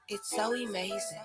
It's so amazing.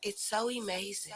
It's so amazing.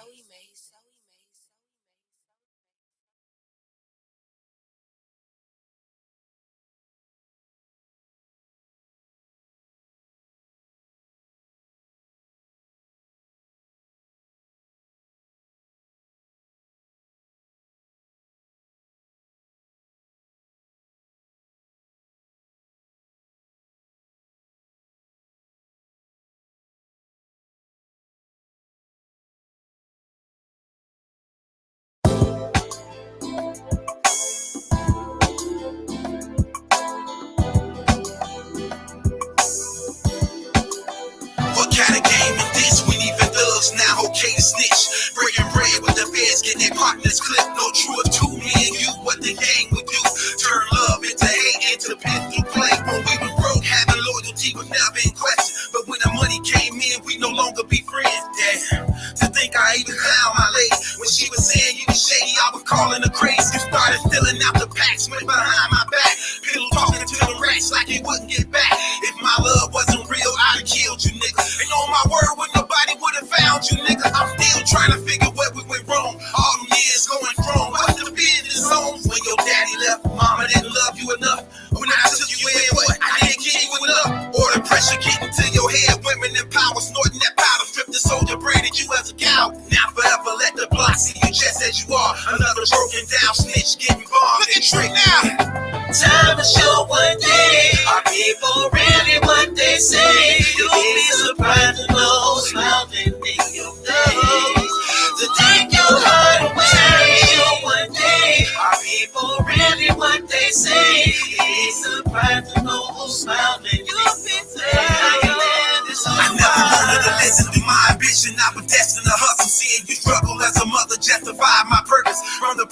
What kind of game is this? We even thugs now, okay to snitch. Breaking bread with the feds, getting their partners clipped. No truth to me and you, what the game would do. Turn love into hate, into pistol play. When we were broke, having loyalty was never in question. But when the money came in, we no longer be friends. Damn, to think I even found my lady. When she was saying you was shady, I was calling her crazy. You started stealing out the packs, went behind my back. Pillow talking to the rats like it wouldn't get back. If my love wasn't real, I'd have killed you, nigga. And on my word, when nobody would have found you, nigga. I'm still trying to figure where we went wrong. All them years going wrong. What's the business on? When your daddy left, mama didn't love you enough. When I took you in, what? I didn't give you enough. Or the pressure getting to your head, women in power, snorting that powder, strip the soldier, braided you as a cow. Now forever let the block see you just as you are. Another broken down snitch getting bombed. Look at Trick now. Time to show one day. Are people really what they say? You'll be surprised to know smiling in your face. To take your heart away. Show one day. Are people really what they say? You'll be surprised to know who's smiling in your face. I never wanted to listen to my ambition. I was destined to hustle. Seeing you struggle as a mother justified my purpose.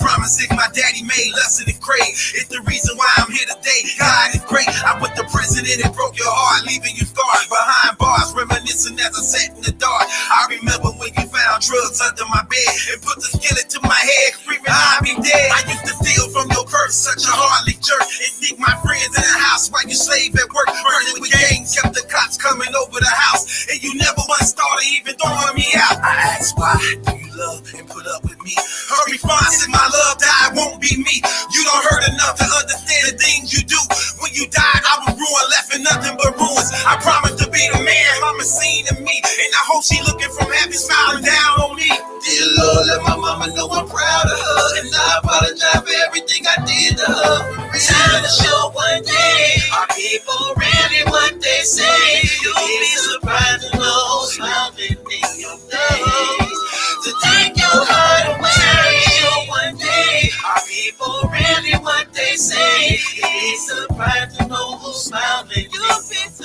promises my daddy made, lesson and crave. It's the reason why I'm here today. God is great. I went to prison and it broke your heart, leaving you scarred behind bars, reminiscing as I sat in the dark. I remember when you found drugs under my bed and put the skillet to my head, screaming I'll be dead. I used to steal from your purse, such a hardly jerk, and think my friends in the house while you slave at work. Burning with gangs, kept the cops coming over the house, and you never once thought of even throwing me out. I asked why do you love and put up with me? Her response is my love died won't be me. You don't hurt enough to understand the things you do. When you died, I was ruined, left in nothing but ruins. I promised to be the man mama seen in me, and I hope she looking from heaven smiling down on me. Dear Lord, let my mama know I'm proud of her, and I apologize for everything I did to her. Time to show one day, are people really what they say? You'll be surprised to know, smiling in your face, to take your heart away. Time to show one day, are people really what they say? You'll be surprised to know who's smiling in your face.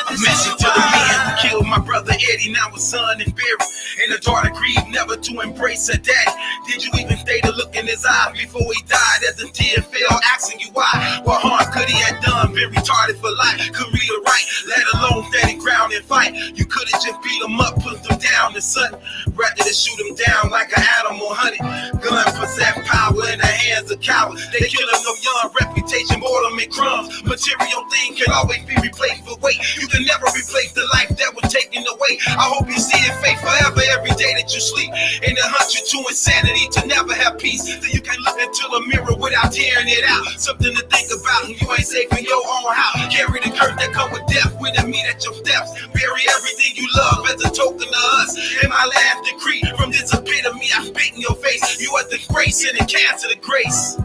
A message to the man who killed my brother Eddie, now his son is buried, and the daughter grieved never to embrace her daddy. Did you even stay to look in his eyes before he died? As the tear fell, asking you why. What harm could he have done? Been retarded for life, could read or write, let alone stand ground and fight. You could have just beat him up, put him down and sudden, rather than shoot him down like an animal hunted. Gun possess power in the hands of cowards. They kill him no young, reputation bought him in crumbs. Material thing can always be replaced for weight. You can never replace the life that was taken away. I hope you see it fade forever every day that you sleep, and it hunts you to insanity to never have peace. So you can look into the mirror without tearing it out. Something to think about, and you ain't safe in your own house. Carry the curse that come with death, with the meat at your steps. Bury everything you love as a token of us. And my last decree from this epitome, I spit in your face. You are the grace and the cancer the grace.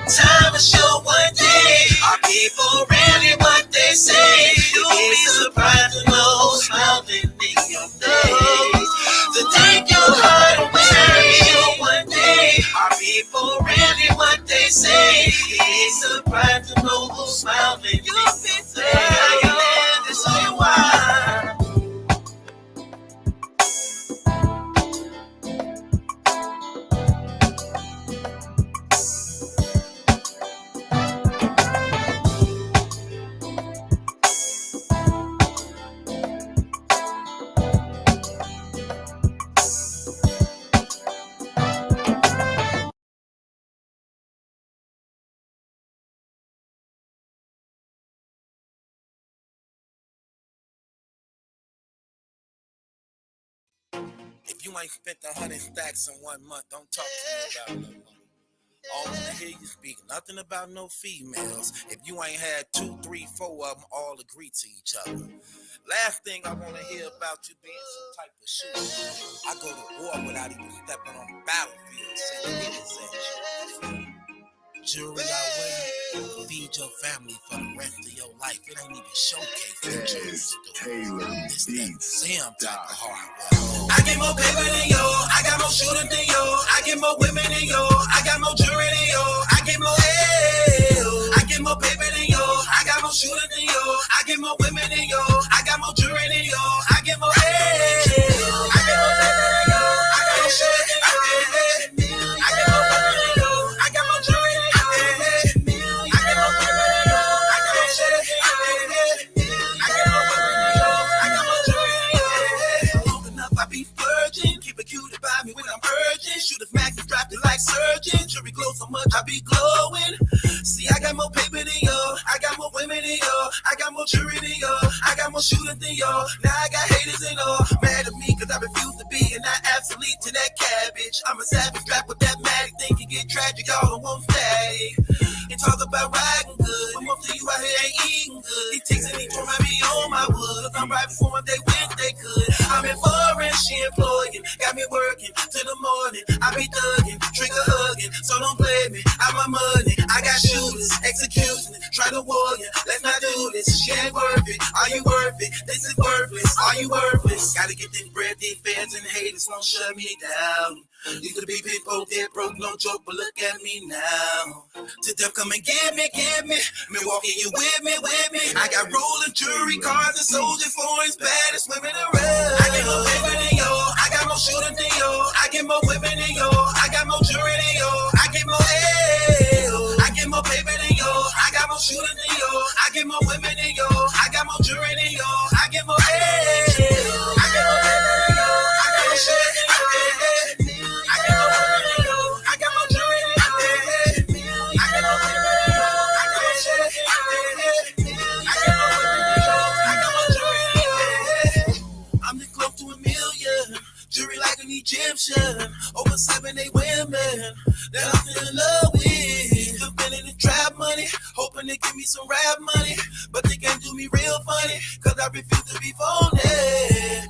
Time to show one day, are people really what they say? You'll be surprised to know, smiling in your face, to take your heart away. Time to show one day, are people really what they say? You'll be surprised to know who's smiling in your face. That's who you are. If you ain't spent 100 stacks in 1 month, don't talk to me about no money. I don't wanna hear you speak nothing about no females. If you ain't had 2, 3, 4 of them all agree to each other. Last thing I wanna hear about you being some type of shooter. I go to war without even stepping on the battlefield. Say the niggas at you. Jewelry I wear, feed your family for the rest of your life. It ain't even showcasing jewelry. It's that Sam type of hardware. I get more paper than yo, I got more shooters than yo, I get more women than yo, I got more jewelry than yo, I get more I get more paper than yo, I got more shooters than yo, I get more women than yo, I got more jewelry than yo, I get more I get more paper than yo, I got more shooters than yo, I get more women than yo, I got more jewelry than yo, I get more paper than yo, I got more shooters than yo, I get more women than yo, I got more jewelry than yo. Long enough I be virgin, keep it cute about me when I'm urgent. Shoot a smack and drop it like surgeon. Jewelry glow so much I be glowing. See, I got more paper than yo, I got more women than yo, I got more jewelry than yo, I got more shooters than yo. Now I got haters and all mad at me cause I refuse to be and not obsolete to that cabbage. I'm a savage rap with that matic thing can get tragic, y'all don't want stay. And talk about riding good, but most of you out here ain't eating good. He takes and he throw me on my wood. I'm right before my day when they could. I'm in foreign, she employing, got me working till the morning. I be thugging, trigger hugging, so don't play me. I'm my money, I got shooters, executing, try to warrior. Let's not do this, she ain't worth it. Are you worth it? This is worthless. Are you worthless? Gotta get this bread, these fans and haters won't shut me down. You could be people dead broke, no joke, but look at me now. To death come and get me. Milwaukee, you with me? I got rolling jewelry, cars and soldiers, foreigns, baddest women around. I get more paper than yo, I got more more shooters than you. I get more women than you. I got more jewelry than you. I get more L. I get more paper than you. I got more shooters than you. I get more women than you. I got more jewelry than you. I get more L. I get more paper than you. I got more shit than you. I get more women than you. I got more jewelry than you. I get more paper than you. I got more shit than you. I get more women than you. I got more jewelry than you. I'm the close to a million. Jewelry like an Egyptian. Over 7, 8 women that I'm in love with. I've been in the trap money, hoping to give me some rap money. But they can't do me real funny, cause I refuse to be phony.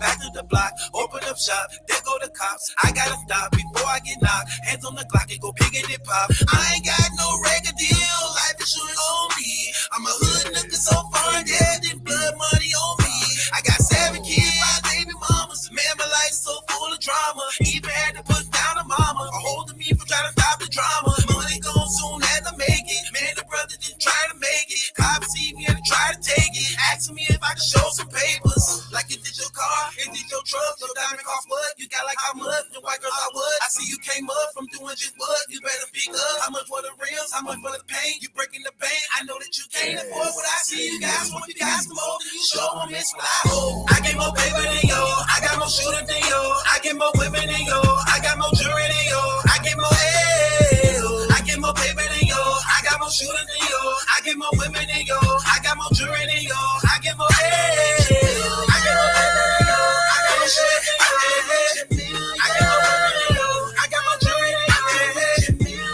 Back to the block, open up shop, there go the cops. I gotta stop before I get knocked. Hands on the clock, it go big and it pop. I ain't got no record deal, life insurance on me. I'm a hood nigga so far dead, then blood money on me. I got 7 kids, 5 baby mamas. Man, my life's so full of drama. Even had to put down a mama, holding me from trying to stop the drama. Money gone soon as I make it. Man, the brother didn't try to make it. Cops see me and try to take it. Asking me if I could show some papers. Like, is this your car? Is this your truck? Your diamond cost what? You got like how much? The white girls I would. I see you came up from doing just what? You better speak up. How much for the rims? How much for the paint? You breaking the bank? I know that you can't afford what I see you guys want. You guys some more than you show on this fly. I get more paper than you. I got more shooters than you. I get more women than you. I got more jewelry than you. I get more L. I get more paper than you. I got more shooters than you. I get more women than you. I got more jewelry than you. I get more L. I get more paper than you. I got more shit than you. I get more women than you. I got more jewelry than you.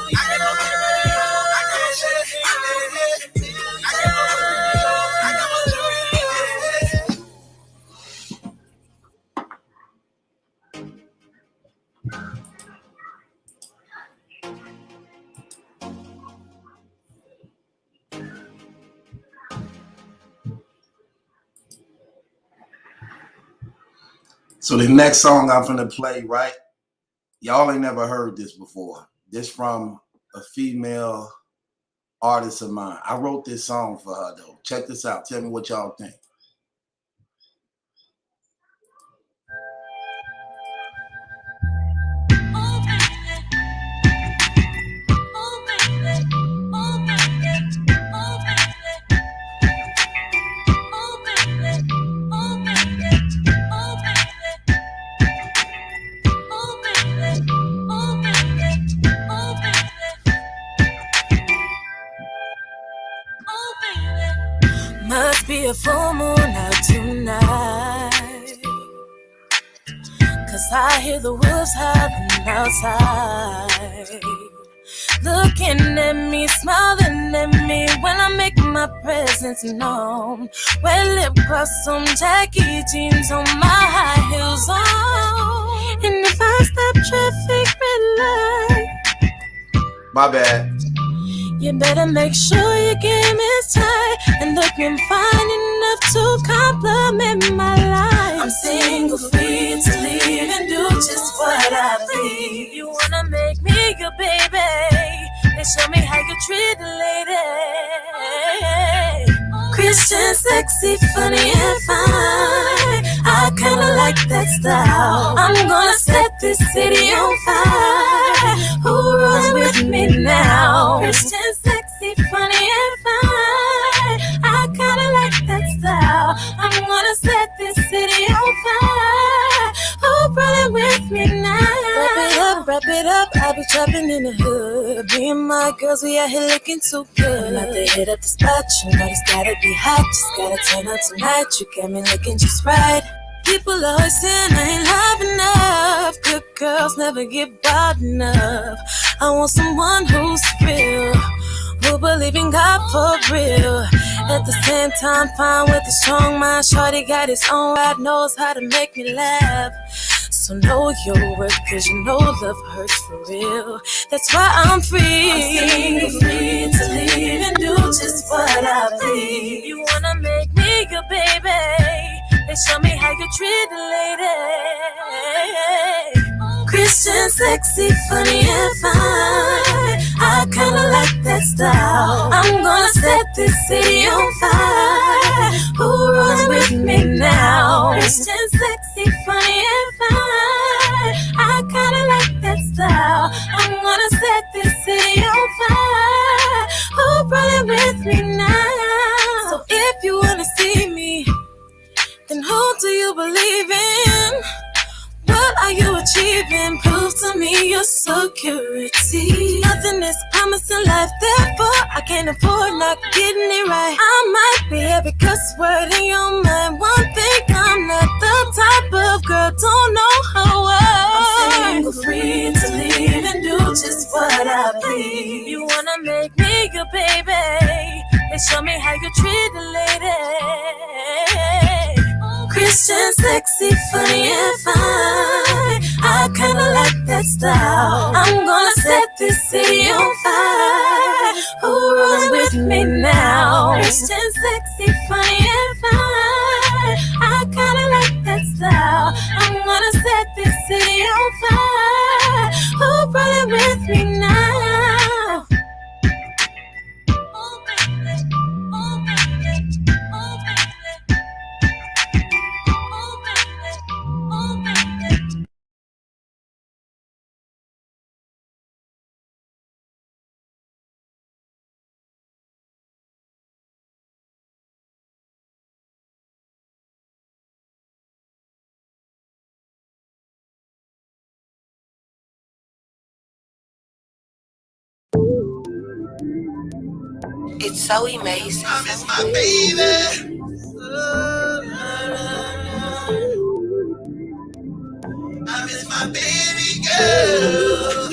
I get more paper than you. I got more shit than you. I get more women than you. I got more jewelry than you. So the next song I'm gonna play, right? Y'all ain't never heard this before. This from a female artist of mine. I wrote this song for her though. Check this out. Tell me what y'all think. Must be a full moon out tonight, 'cause I hear the wolves howling outside, looking at me, smiling at me when I make my presence known. Wet lip gloss on, Jackie jeans on, my high heels on. And if I stop traffic red light, My bad. you better make sure your game is tight and looking fine enough to compliment my life. I'm single, free to leave and do just what I please. You wanna make me your baby? Then show me how you treat a lady. Christian, sexy, funny and fine. I kinda like that style. I'm gonna set this city on fire. Who runs with me now? Christian, sexy, funny and fine. I kinda like that style. I'm gonna set this city on fire. Who running with me now? Wrap it up, I be trapping in the hood. Me and my girls, we out here looking too good. I'm about to hit up the spot, you know it's gotta be hot. Just gotta turn up tonight, you got me looking just right. People always saying I ain't live enough. Good girls never get bad enough. I want someone who's real, who believe in God for real. At the same time, fine with a strong mind. Shorty got his own ride, knows how to make me laugh. So know your worth, 'cause you know love hurts for real. That's why I'm free. I'm single, free to leave and do just what I please. You wanna make me your baby? Then show me how you treat a lady. Christian, sexy, funny and fine. I kinda like that style. I'm gonna set this city on fire. Who runs with me now? Christian, sexy, funny and fine. gonna set this city on fire. Who rolling with me now? So if you wanna see me, then who do you believe in? What are you achieving? Prove to me your security. Nothing is promised in life, therefore I can't afford not getting it right. I might be every cuss word in your mind. One thing, I'm not the type of girl, don't know how I'm single, free to leave and do just what I please. You wanna make me your baby, then show me how you treat a lady. Christian, sexy, funny and fine. I kinda like that style. I'm gonna set this city on fire. Who rolls with me now? Christian, sexy, funny and fine. I kinda like that style. I'm gonna set this city on fire. Who rolling with me now? Oh baby, oh baby, oh baby. It's so amazing. I miss my baby. I miss my baby girl.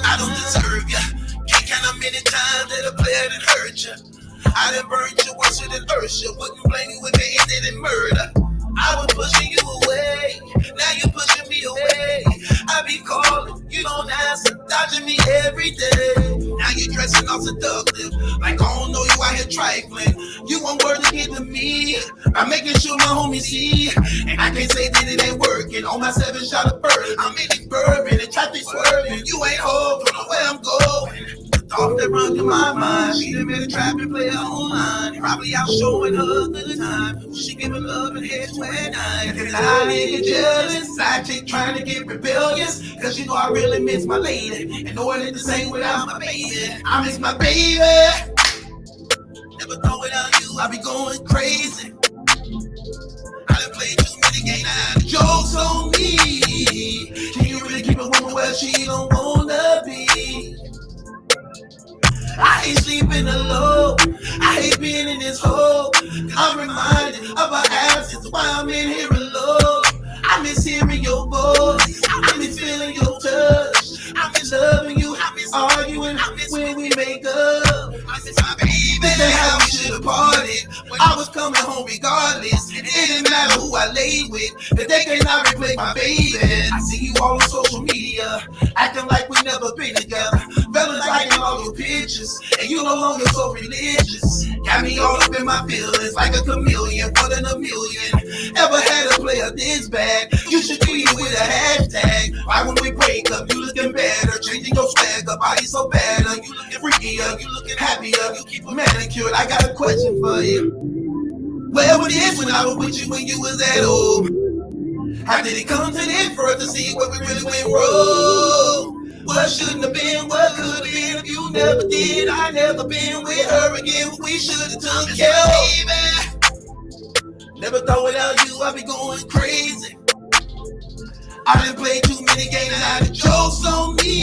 I don't deserve ya. Can't count how many times that a player done hurt ya. I done burned you worse than earth ya. Wouldn't blame you if it ended in murder. I was pushing you away, now you're pushing me away. I be calling, you don't answer, dodging me every day. Now you're dressing all seductive, like I don't know you out here trifling. You want word to get to me, I'm making sure my homies see. And I can't say that it ain't working, on my 7-shot of bird. I'm in it bourbon and traffic swerving. You ain't home, don't know where I'm going. Thought that run through my mind. She done been a trapping player online. Probably out showing her a good time. She giving love and head to at night. And I didn't get jealous. Side chick trying to get rebellious. Cause you know I really miss my lady. And know it ain't the same without my baby. I miss my baby. Never thought without you I'd be going crazy. I done played too many games. Now the joke's on me. Can you really keep a woman where she don't wanna be? I hate sleeping alone. I hate being in this hole. I'm reminded of our absence while I'm in here alone. I miss hearing your voice. I miss feeling your touch. I miss loving you. I miss arguing when we make up. I miss my baby. This ain't how we should have parted. When I was coming home regardless. It didn't matter who I laid with. That they cannot replace my baby. I see you all on social media, acting like we never been together. Fellas liking all your pictures, and you no longer so religious. Got me all up in my feelings like a chameleon, one in a million. Ever had a player this bad? You should tweet it with a hashtag. Why when we break up, you looking better, changing your swagger, body so better. You looking freakier, you looking happier, you keep a manicured. I got a question for you. Where was this when I was with you when you was at home? How did it come to this for us to see what we really went wrong? What shouldn't have been, what could have been if you never did. I never been with her again. We should have took care of baby. Never thought without you I'd be going crazy. I done played too many games and I done jokes on me.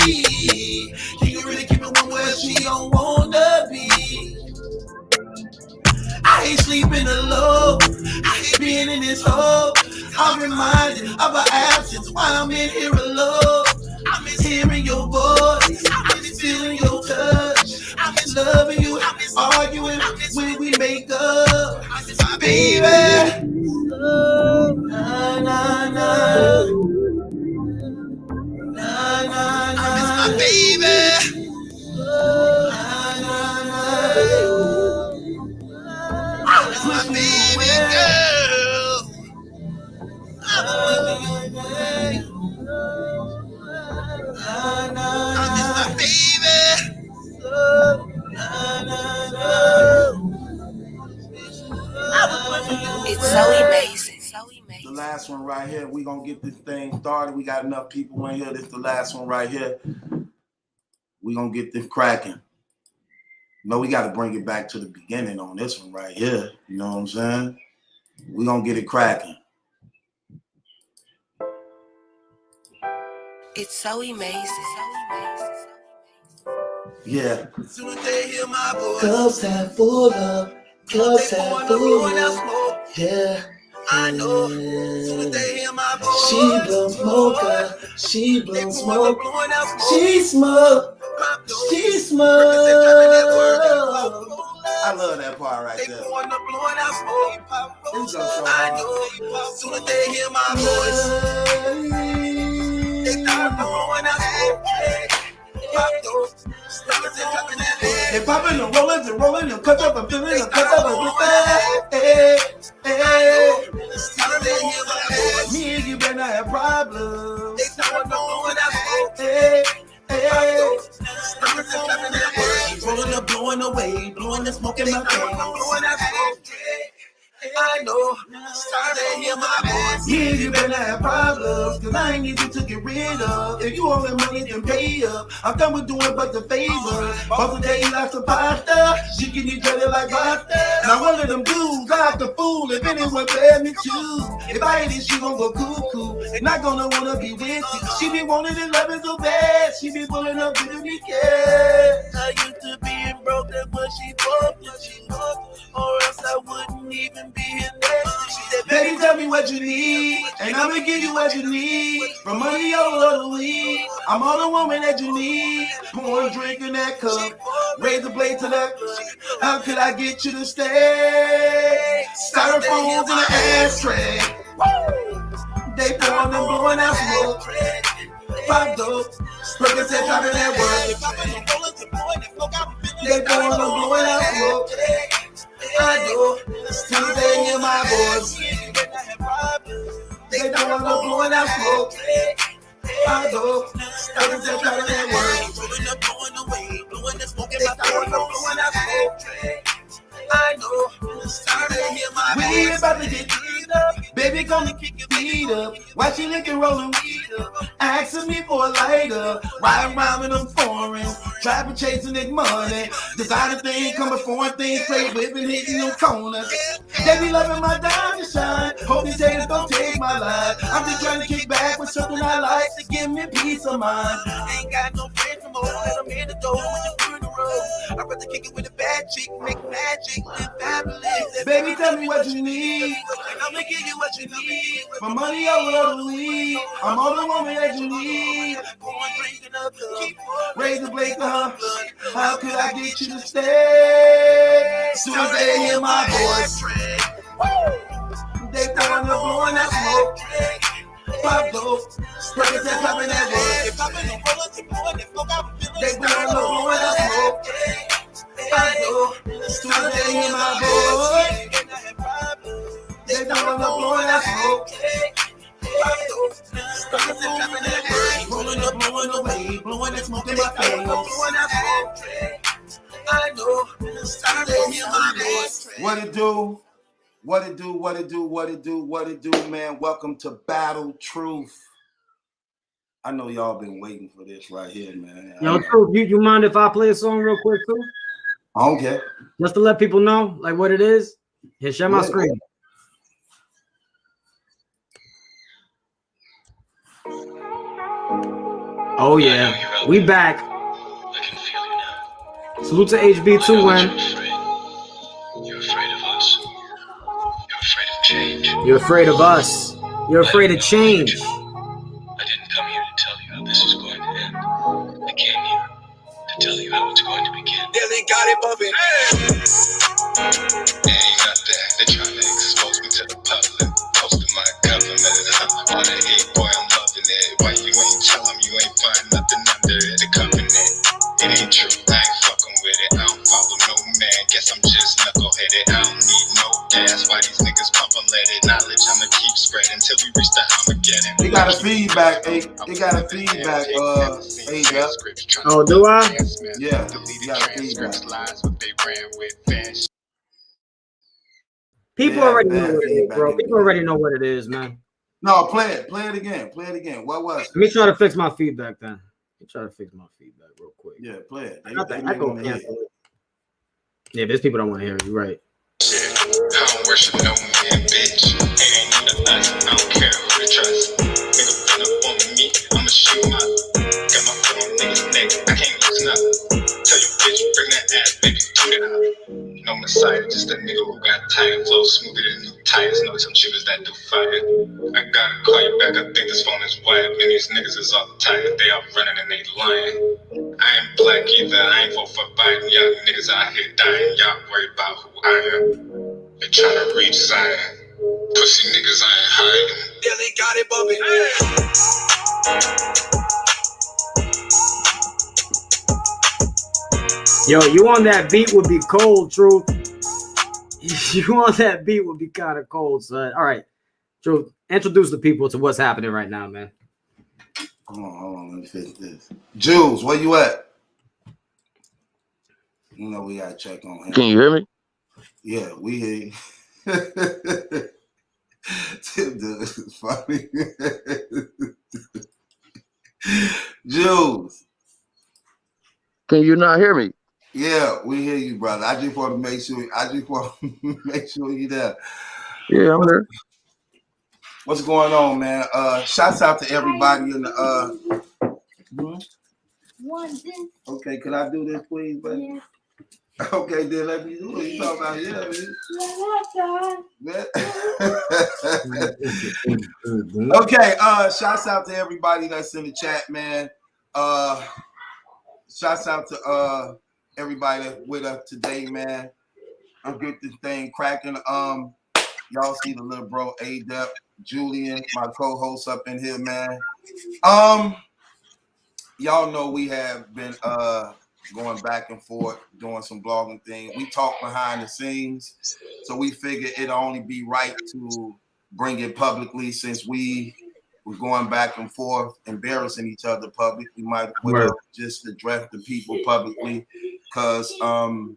Can you really keep it one where she don't wanna be? I hate sleeping alone. I hate being in this hole. I'm reminded of our absence while I'm in here alone. I miss hearing your voice. I miss feeling your touch. I miss loving you. I miss arguing when we make up. I miss my baby. Na na na. Na na na. I miss my baby. Na na na. I miss my baby girl. I'm loving you, baby. I miss my baby. It's so amazing. The last last one right here. We're going to get this thing started. We got enough people in here. This is the last one right here. We're going to get this cracking. No, we got to bring it back to the beginning on this one right here. You know what I'm saying? We're going to get it cracking. It's so amazing. Yeah. Soon as they hear my voice, Clubs have full up. Clubs have full up. Yeah. I know. Soon as they hear my voice, She blows smoker. She blows smoke. blowing out smoke. She smoke. She smoke. I love that part right They there. blowing out smoke. It's so I hard. know. Soon as they hear my voice, they start blowing out smoke. Pop those. Stopping and dropping that head. They popping and rolling and cut up and feeling and cut up and Soon as they hear my voice, me and you better not have problems. they start blowing out smoke. Stopping and dropping that head. Rolling up, blowing away, blowing and smoking my face. Blowing out smoke. I know. Start to hear my voice. Me and you better not have problems, cause I ain't easy to get rid of. If you owe me money, then pay up. I'm done with doing but the favor. Both of days like some pasta, she can eat jelly like pasta. Now one of them dudes, I have to fool if anyone let me choose. If I ain't it, she gon' go cuckoo. Not gonna wanna be with you. She be wanting to love it so bad, she be pulling up to me cash. I used to be broke, that's what she broke. Or else I wouldn't even be here next. She said, Baby, tell me what you need, and I'ma give you what you need. From money over the weed, I'm all the woman that you need. Pour a drink in that cup, raise the blade to that. How could I get you to stay? Styrofoams in the ashtray. They pouring and blowing out smoke. Pop dope, Percocet dropping that work. They pouring and blowing out smoke. I know, till they hear my voice. They don't want to blowing out smoke. I know, Percocet dropping that work. rolling up, blowing away, blowing and smoking They my start blowing out smoke. I know. Start to hear my We voice. about to get beat up. Baby, gonna kick your feet up. Why she licking, rolling weed up? Asking me for a lighter. Riding around with them foreigns. Trapping, chasing that money. Designer things, coming foreign things. Straight whipping, hitting them corners. They be loving my diamond shine. Hope these haters don't take my life. I'm just trying to kick back with something I like to give me peace of mind. Ain't got no friends no more, let them in the door with the funeral. I'd rather kick it with a bad chick, make magic, live fabulous. Baby, tell me what you need. I'ma give you what you need. For money over the weed, I'm all the woman that you need. Pouring, drinking up, keep Raise the blade to her. How could I get you to stay? Soon as they hear my voice, they pouring and blowing that smoke. Pop dope, Percocet dropping that work. They pouring and blowing that smoke. Pop dope, soon as they hear my voice, they pouring and blowing that smoke. Pop dope, Percocet dropping that work. rolling up, blowing away, blowing and smoking my face. I know. Start to hear my voice. What it do? What it do? What it do? What it do? What it do, man? Welcome to Battle Truth. I know y'all been waiting for this right here, man. Yo, Truth, you mind if I play a song real quick too? Okay. Just to let people know like what it is. Here, share my Yeah. screen. Oh yeah, we back. I can feel you now. Salute to HB2 when You're afraid of us. You're afraid of change. you're afraid of us. You're afraid of change. I didn't come here to tell you how this is going to end. I came here to tell you how it's going to begin. Dilly got it bumping. Ain't nothing. They're trying to expose me to the public. Posting my government. All that hate, boy, I'm loving it. Why you ain't tell them you ain't find nothing under the covenant? It ain't true. I ain't fucking with it. I don't follow no man. Guess I'm just knuckleheaded. I don't need no gas. Why these niggas pump unleaded? Knowledge I'ma keep spreading till we reach the Armageddon. They got a feedback. They got a feedback. Yeah. Oh, do I? Yeah. You got a feedback. People Yeah, already man, know what it is, bro. feedback. People already know what it is, man. No, play it again. Play it again. What was it? Let me try to fix my feedback then. Let me try to fix my feedback real quick. Yeah, play it. I got the echo cancel. Yeah, there's people that want to hear it. You're right. I don't worship no man, bitch. It ain't none of us. I don't care who to trust. Nigga run up on me, I'ma shoot him up. Got my foot on niggas' neck, I can't loosen up. Tell your bitch, bring that ass, baby, toot it up. No Messiah, just a nigga who got tired. Flow smoother than new tires. Know some shooters that do fire. I gotta call you back, I think this phone is wired. Man, these niggas is all tired. They all running and they lying. I ain't black either, I ain't vote for Biden. Young niggas out here dying. Y'all worried about who I am. They tryna reach Zion. Pussy niggas, I ain't hiding. Yeah, they got it bumping. Yo, you on that beat would be cold, Truth. You on that beat would be kind of cold, son. All right, Truth, introduce the people to what's happening right now, man. Hold on, let me fix this. Jules, where you at? You know we gotta check on him. Can you hear me? Yeah, we hear you. Dude, it's funny. Jules. Can you not hear me? Yeah, we hear you, brother. I just want to make sure. You're there. Yeah, I'm there. What's going on, man? Shouts out to everybody in the Okay, can I do this, please, baby? Yeah. Okay, then let me do it. You talking about Okay, shouts out to everybody that's in the chat, man. Shouts out to everybody that's with us today, man. I'll get this thing cracking. Y'all see the little bro Adept, Julian, my co-host up in here, man. Y'all know we have been going back and forth doing some blogging thing. We talk behind the scenes, so we figured it'd only be right to bring it publicly since we were going back and forth, embarrassing each other public. We might well just address the people publicly, because to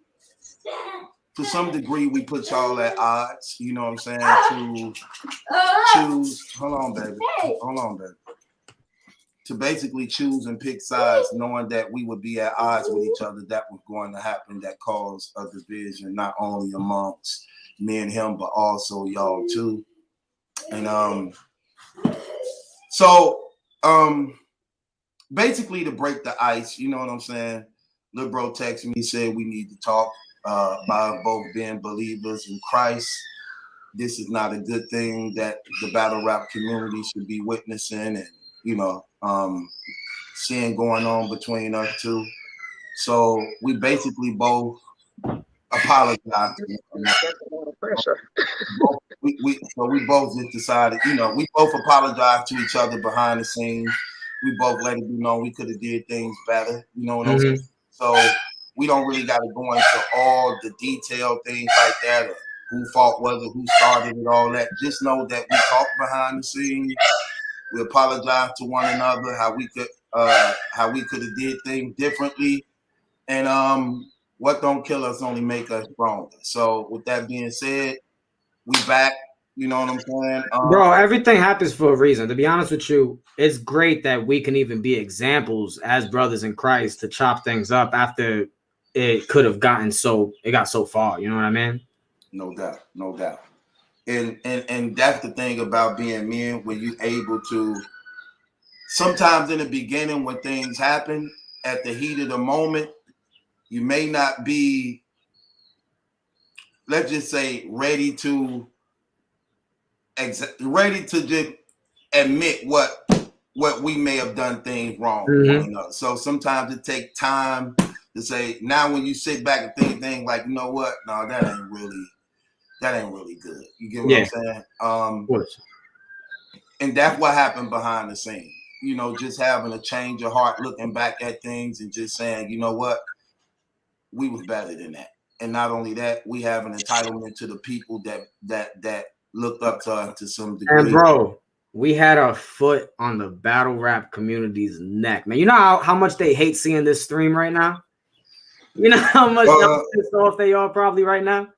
some degree we put y'all at odds, you know what I'm saying, to choose. Hold on, baby. To basically choose and pick sides, knowing that we would be at odds with each other. That was going to happen. That caused a division, not only amongst me and him, but also y'all too. And basically to break the ice, you know what I'm saying? Lil bro texted me, said we need to talk about both being believers in Christ. This is not a good thing that the battle rap community should be witnessing, and you know, seeing going on between us two. So we basically both apologized. We both just decided, you know, we both apologized to each other behind the scenes. We both let it be known we could have did things better. You know what I'm saying? So we don't really got to go into all the detailed things like that, or who fault was it, who started it, all that. Just know that we talked behind the scenes. We apologize to one another, how we could have did things differently, and what don't kill us only make us stronger. So with that being said, we back. You know what I'm saying, bro? Everything happens for a reason. To be honest with you, it's great that we can even be examples as brothers in Christ to chop things up after it could have gotten it got so far. You know what I mean? No doubt, no doubt. And that's the thing about being men, when you're able to, sometimes in the beginning when things happen, at the heat of the moment, you may not be, let's just say, ready to just admit what we may have done things wrong. You know? So sometimes it takes time to say, now when you sit back and think things like, you know what, no, that ain't really good. You get what I'm saying? And that's what happened behind the scenes. You know, just having a change of heart, looking back at things and just saying, you know what, we was better than that. And not only that, we have an entitlement to the people that looked up to us to some degree. And bro, we had our foot on the battle rap community's neck, man. You know how much they hate seeing this stream right now? You know how much pissed off they are probably right now?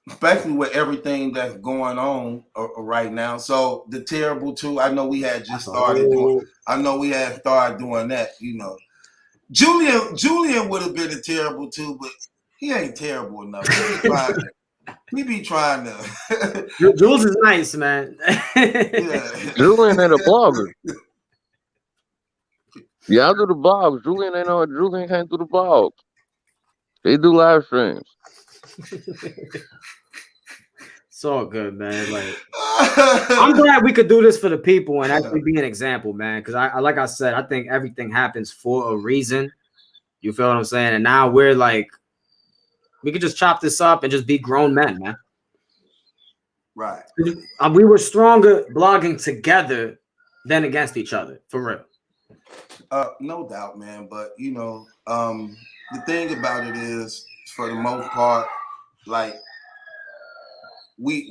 especially with everything that's going on right now. So the terrible two, I know we had just started doing. I know we had started doing that. You know, Julian would have been a terrible two, but he ain't terrible enough. He be trying to. Jules is nice, man. Yeah. Julian ain't a blogger. Yeah, I do the blogs. Julian ain't on. Julian can't do the blogs. They do live streams. It's all good, man. Like, I'm glad we could do this for the people and actually be an example, man. Because I like I said, I think everything happens for a reason. You feel what I'm saying? And now we're like, we could just chop this up and just be grown men, man. Right. We were stronger blogging together than against each other, for real. No doubt, man. But you know, the thing about it is, for the most part, like we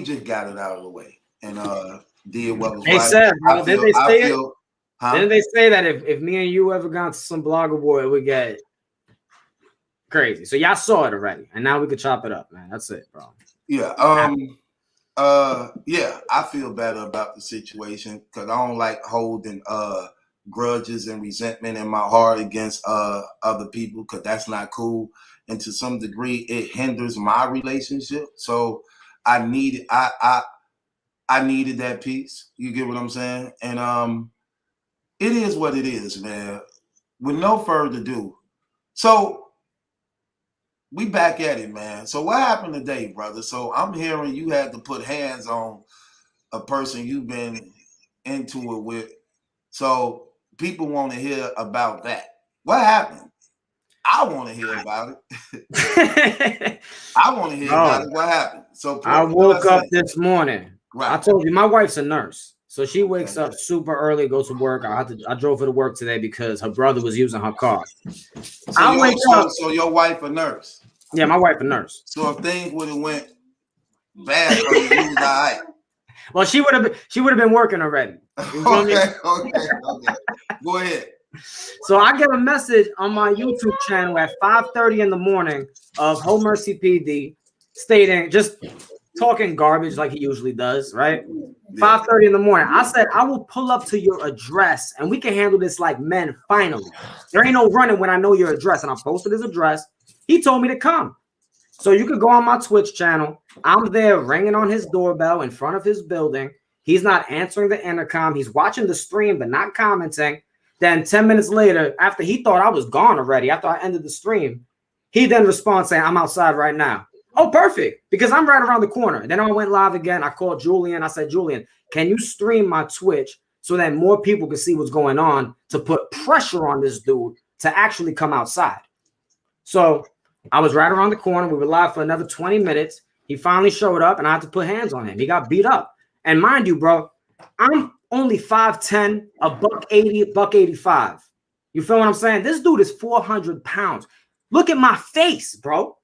just got it out of the way and did what was they right. Said, bro, didn't they say it? Huh? Didn't they say that if me and you ever got to some blogger boy, it would get crazy? So y'all saw it already, and now we could chop it up, man. That's it, bro. Yeah. Yeah, I feel better about the situation because I don't like holding grudges and resentment in my heart against other people because that's not cool. And to some degree, it hinders my relationship. So I needed that piece. You get what I'm saying? And it is what it is, man. With no further ado, so we back at it, man. So what happened today, brother? So I'm hearing you had to put hands on a person you've been into it with. So people want to hear about that. What happened? I want to hear about it. I want to hear about it. What happened? So I woke up this morning. Right. I told you my wife's a nurse. So she wakes up super early, goes to work. I drove her to work today because her brother was using her car. So your wife a nurse? Yeah, my wife a nurse. So if things would have went bad for you, was all right. Well, she would have been working already. Okay. Go ahead. So I get a message on my YouTube channel at 5:30 in the morning of Whole Mercy PD stating, just talking garbage like he usually does, right? 5:30 in the morning. I said, I will pull up to your address and we can handle this like men finally. There ain't no running when I know your address. And I posted his address. He told me to come. So you could go on my Twitch channel. I'm there ringing on his doorbell in front of his building. He's not answering the intercom. He's watching the stream but not commenting. Then 10 minutes later, after he thought I was gone already, after I ended the stream, he then responds saying, I'm outside right now. Oh, perfect, because I'm right around the corner. Then I went live again. I called Julian. I said, Julian, can you stream my Twitch so that more people can see what's going on to put pressure on this dude to actually come outside? So I was right around the corner. We were live for another 20 minutes. He finally showed up and I had to put hands on him. He got beat up. And mind you, bro, I'm only 5'10", $180, $185. You feel what I'm saying? This dude is 400 pounds. Look at my face, bro.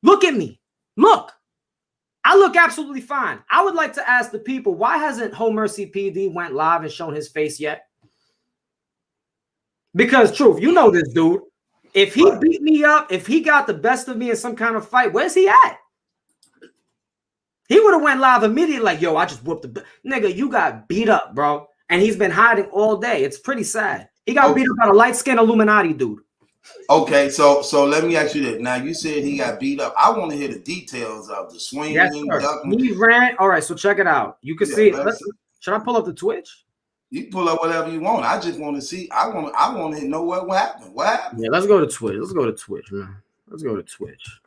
Look at me. Look. I look absolutely fine. I would like to ask the people, why hasn't Whole Mercy PD went live and shown his face yet? Because, truth, you know this dude. If he beat me up, if he got the best of me in some kind of fight, where's he at? He would have went live immediately like, yo, I just whooped the... Nigga, you got beat up, bro. And he's been hiding all day. It's pretty sad. He got beat up by a light-skinned Illuminati dude. Okay, so let me ask you this. Now, you said he got beat up. I want to hear the details of the swinging. Yes, ducking. He ran. All right, so check it out. You can see... Should I pull up the Twitch? You pull up whatever you want. I just want to see. I want to know what happened. What happened? Yeah, let's go to Twitch. Let's go to Twitch, man. Let's go to Twitch.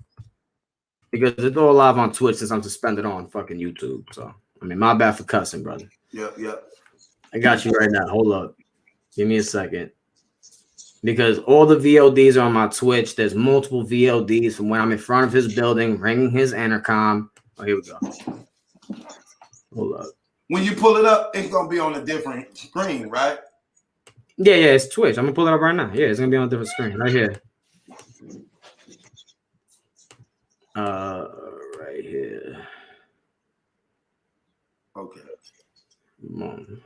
Because it's all live on Twitch since I'm suspended on fucking YouTube. So, I mean, my bad for cussing, brother. Yep. I got you right now. Hold up. Give me a second. Because all the VODs are on my Twitch. There's multiple VODs from when I'm in front of his building, ringing his intercom. Oh, here we go. Hold up. When you pull it up, it's going to be on a different screen, right? Yeah, it's Twitch. I'm going to pull it up right now. Yeah, it's going to be on a different screen right here. Right here. Okay. Come on.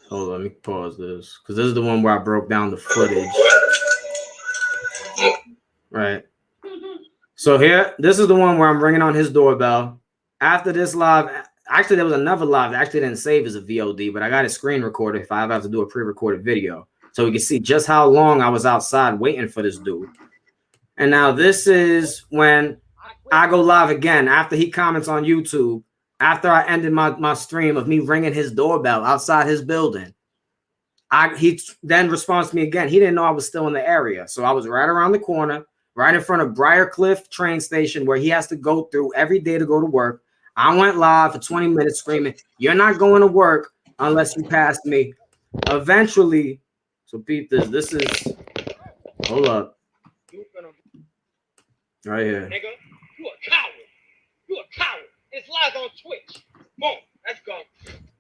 Hold on, let me pause this because this is the one where I broke down the footage. Right So here, this is the one where I'm ringing on his doorbell. After this live, actually there was another live that actually didn't save as a VOD, but I got a screen recorded if I ever have to do a pre-recorded video. So we can see just how long I was outside waiting for this dude. And now this is when I go live again after he comments on YouTube, after I ended my stream of me ringing his doorbell outside his building. He then responds to me again. He didn't know I was still in the area. So I was right around the corner, right in front of Briarcliff train station where he has to go through every day to go to work. I went live for 20 minutes screaming, "You're not going to work unless you pass me." Eventually, so Pete, this is, hold up. Right here. Nigga, you a coward. You a coward. It's live on Twitch. Boom, let's go.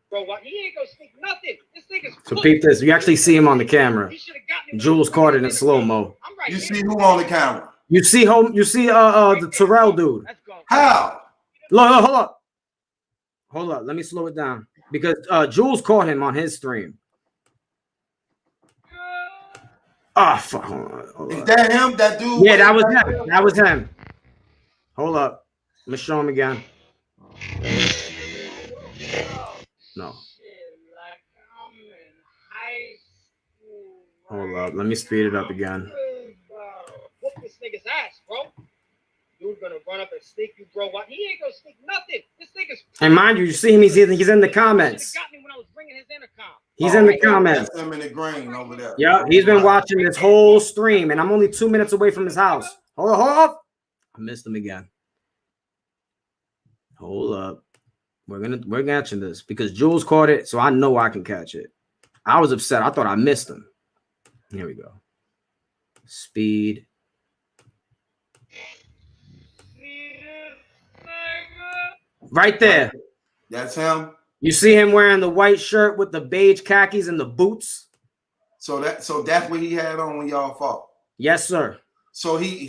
Bro, what? He ain't gonna sneak nothing. This nigga's So peep this. You actually see him on the camera. Jules caught it in slow-mo. You see who on the camera? You see the Terrell dude. How? Look, hold up. Hold up. Let me slow it down. Because Jules caught him on his stream. Oh, fuck. Hold Is on. that him? That dude? Yeah, that was him. That was him. Hold up. Let me show him again. No. Hold up. Let me speed it up again. Whoop this nigga's ass, bro. Dude's gonna run up and sneak you, bro. What? He ain't gonna sneak nothing. This nigga's. And mind you, you see him. He's in the comments. Got me when I was ringing his intercom. He's in the comments. That's him in the green over there. Yeah, he's been watching this whole stream, and I'm only 2 minutes away from his house. Hold up. I missed him again. Hold up. We're catching this because Jules caught it, so I know I can catch it. I was upset. I thought I missed him. Here we go. Speed. Right there. That's him. You see him wearing the white shirt with the beige khakis and the boots? So that's what he had on when y'all fought. Yes, sir. So he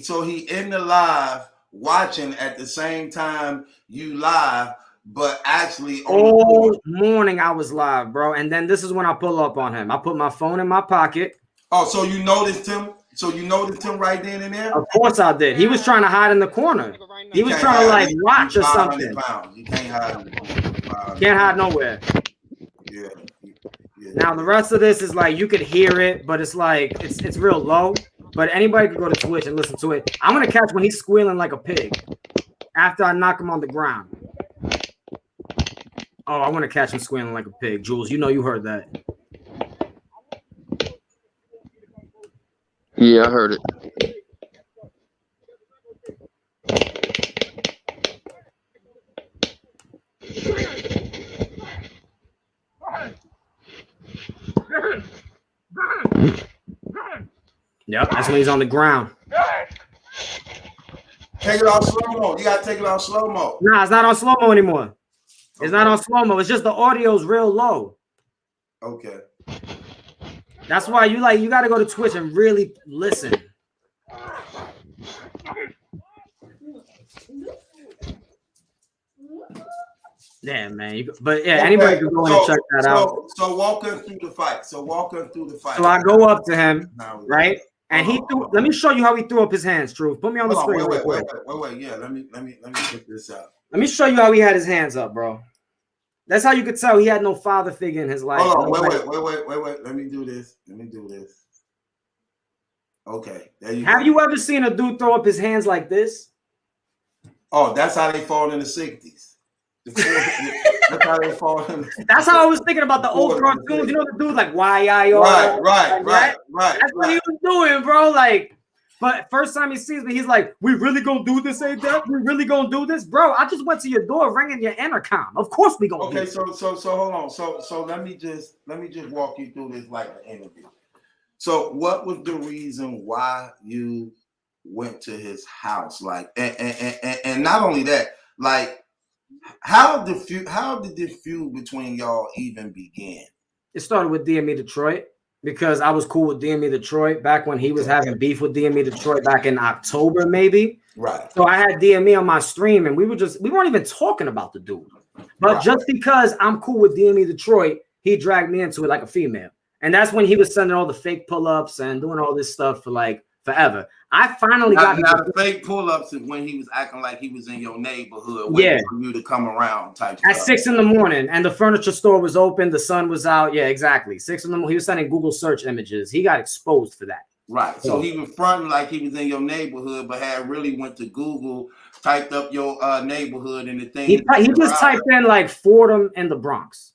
in the live watching at the same time you live, but actually all morning I was live, bro. And then this is when I pull up on him. I put my phone in my pocket. Oh, so you noticed him? So you noticed him right then and there? Of course I did. He was trying to hide in the corner. He was trying to like watch or something. You can't hide in the corner. Can't hide nowhere. Yeah. Now the rest of this is like you could hear it, but it's like it's real low. But anybody could go to Twitch and listen to it. I'm gonna catch when he's squealing like a pig after I knock him on the ground. Oh, I want to catch him squealing like a pig. Jules, you know you heard that. Yeah, I heard it. Yep, that's when he's on the ground. Take it off slow-mo. You gotta take it off slow-mo. Nah, it's not on slow-mo anymore. It's not on slow-mo. It's just the audio's real low. Okay. That's why you got to go to Twitch and really listen. Yeah, man. But yeah, anybody can go in and check that out. So walk us through the fight. So I go up to him, right? And he threw. Let me show you how he threw up his hands. Truth. Put me on the screen. Wait. Yeah, let me check this out. Let me show you how he had his hands up, bro. That's how you could tell he had no father figure in his life. Hold on, wait. Let me do this. Okay, there you go. Have you ever seen a dude throw up his hands like this? Oh, that's how they fall in the 60s. That's how they fall in. That's how I was thinking about the old cartoons. You know the dude like Y.I.O. Right. That's what he was doing, bro. Like, but first time he sees me, he's like, "We really gonna do this, Adept? We really gonna do this, bro? I just went to your door ringing your intercom. Of course we gonna." Okay, so hold on. So let me just walk you through this like an interview. So what was the reason why you went to his house? Like, and not only that, like, how did the feud between y'all even begin? It started with DME Detroit because I was cool with DME Detroit back when he was having beef with DME Detroit back in October, maybe. Right. So I had DME on my stream and we weren't even talking about the dude. But just because I'm cool with DME Detroit, he dragged me into it like a female. And that's when he was sending all the fake pull-ups and doing all this stuff for like forever. I finally got now the fake pull-ups is when he was acting like he was in your neighborhood, waiting for you to come around type at stuff. 6 in the morning, and the furniture store was open, the sun was out. Yeah, exactly. 6 in the morning. He was sending Google search images. He got exposed for that. Right. So he was fronting like he was in your neighborhood, but had really went to Google, typed up your neighborhood and the thing. He just typed in like Fordham in the Bronx.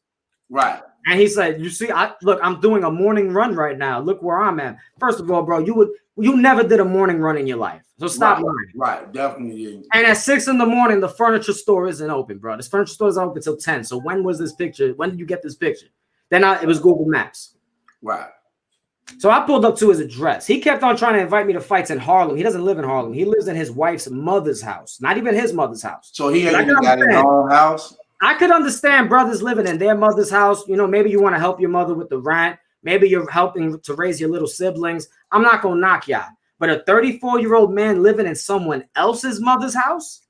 Right. And he said, "You see, I'm doing a morning run right now. Look where I'm at." First of all, bro, you never did a morning run in your life, so stop lying. Right, definitely. And at 6 in the morning, the furniture store isn't open, bro. This furniture store isn't open till 10. So when was this picture? When did you get this picture? Then it was Google Maps. Right. So I pulled up to his address. He kept on trying to invite me to fights in Harlem. He doesn't live in Harlem. He lives in his wife's mother's house, not even his mother's house. So he ain't even got his own house. I could understand brothers living in their mother's house. You know, maybe you want to help your mother with the rent. Maybe you're helping to raise your little siblings. I'm not going to knock y'all. But a 34-year-old man living in someone else's mother's house?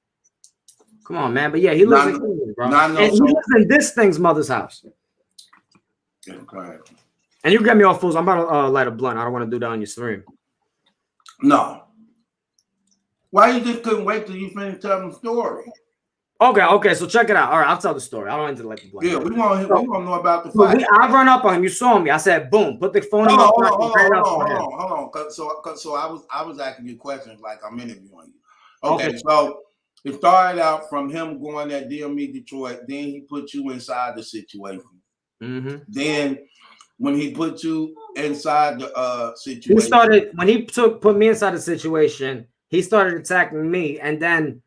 Come on, man. But yeah, he lives in England, bro. And he lives in this thing's mother's house. Okay. And you get me off fools. I'm about to light a blunt. I don't want to do that on your stream. No. Why you just couldn't wait till you finish telling the story? Okay. So check it out. All right, I'll tell the story. I don't want to like the blunt. Yeah, we want to know about the fight. I run up on him. You saw me. I said, "Boom!" Put the phone. Hold on. So I was asking you questions like I'm interviewing you. Okay. So it started out from him going at DME Detroit. Then he put you inside the situation. Mm-hmm. Then when he put you inside the situation, he started when he put me inside the situation. He started attacking me, and then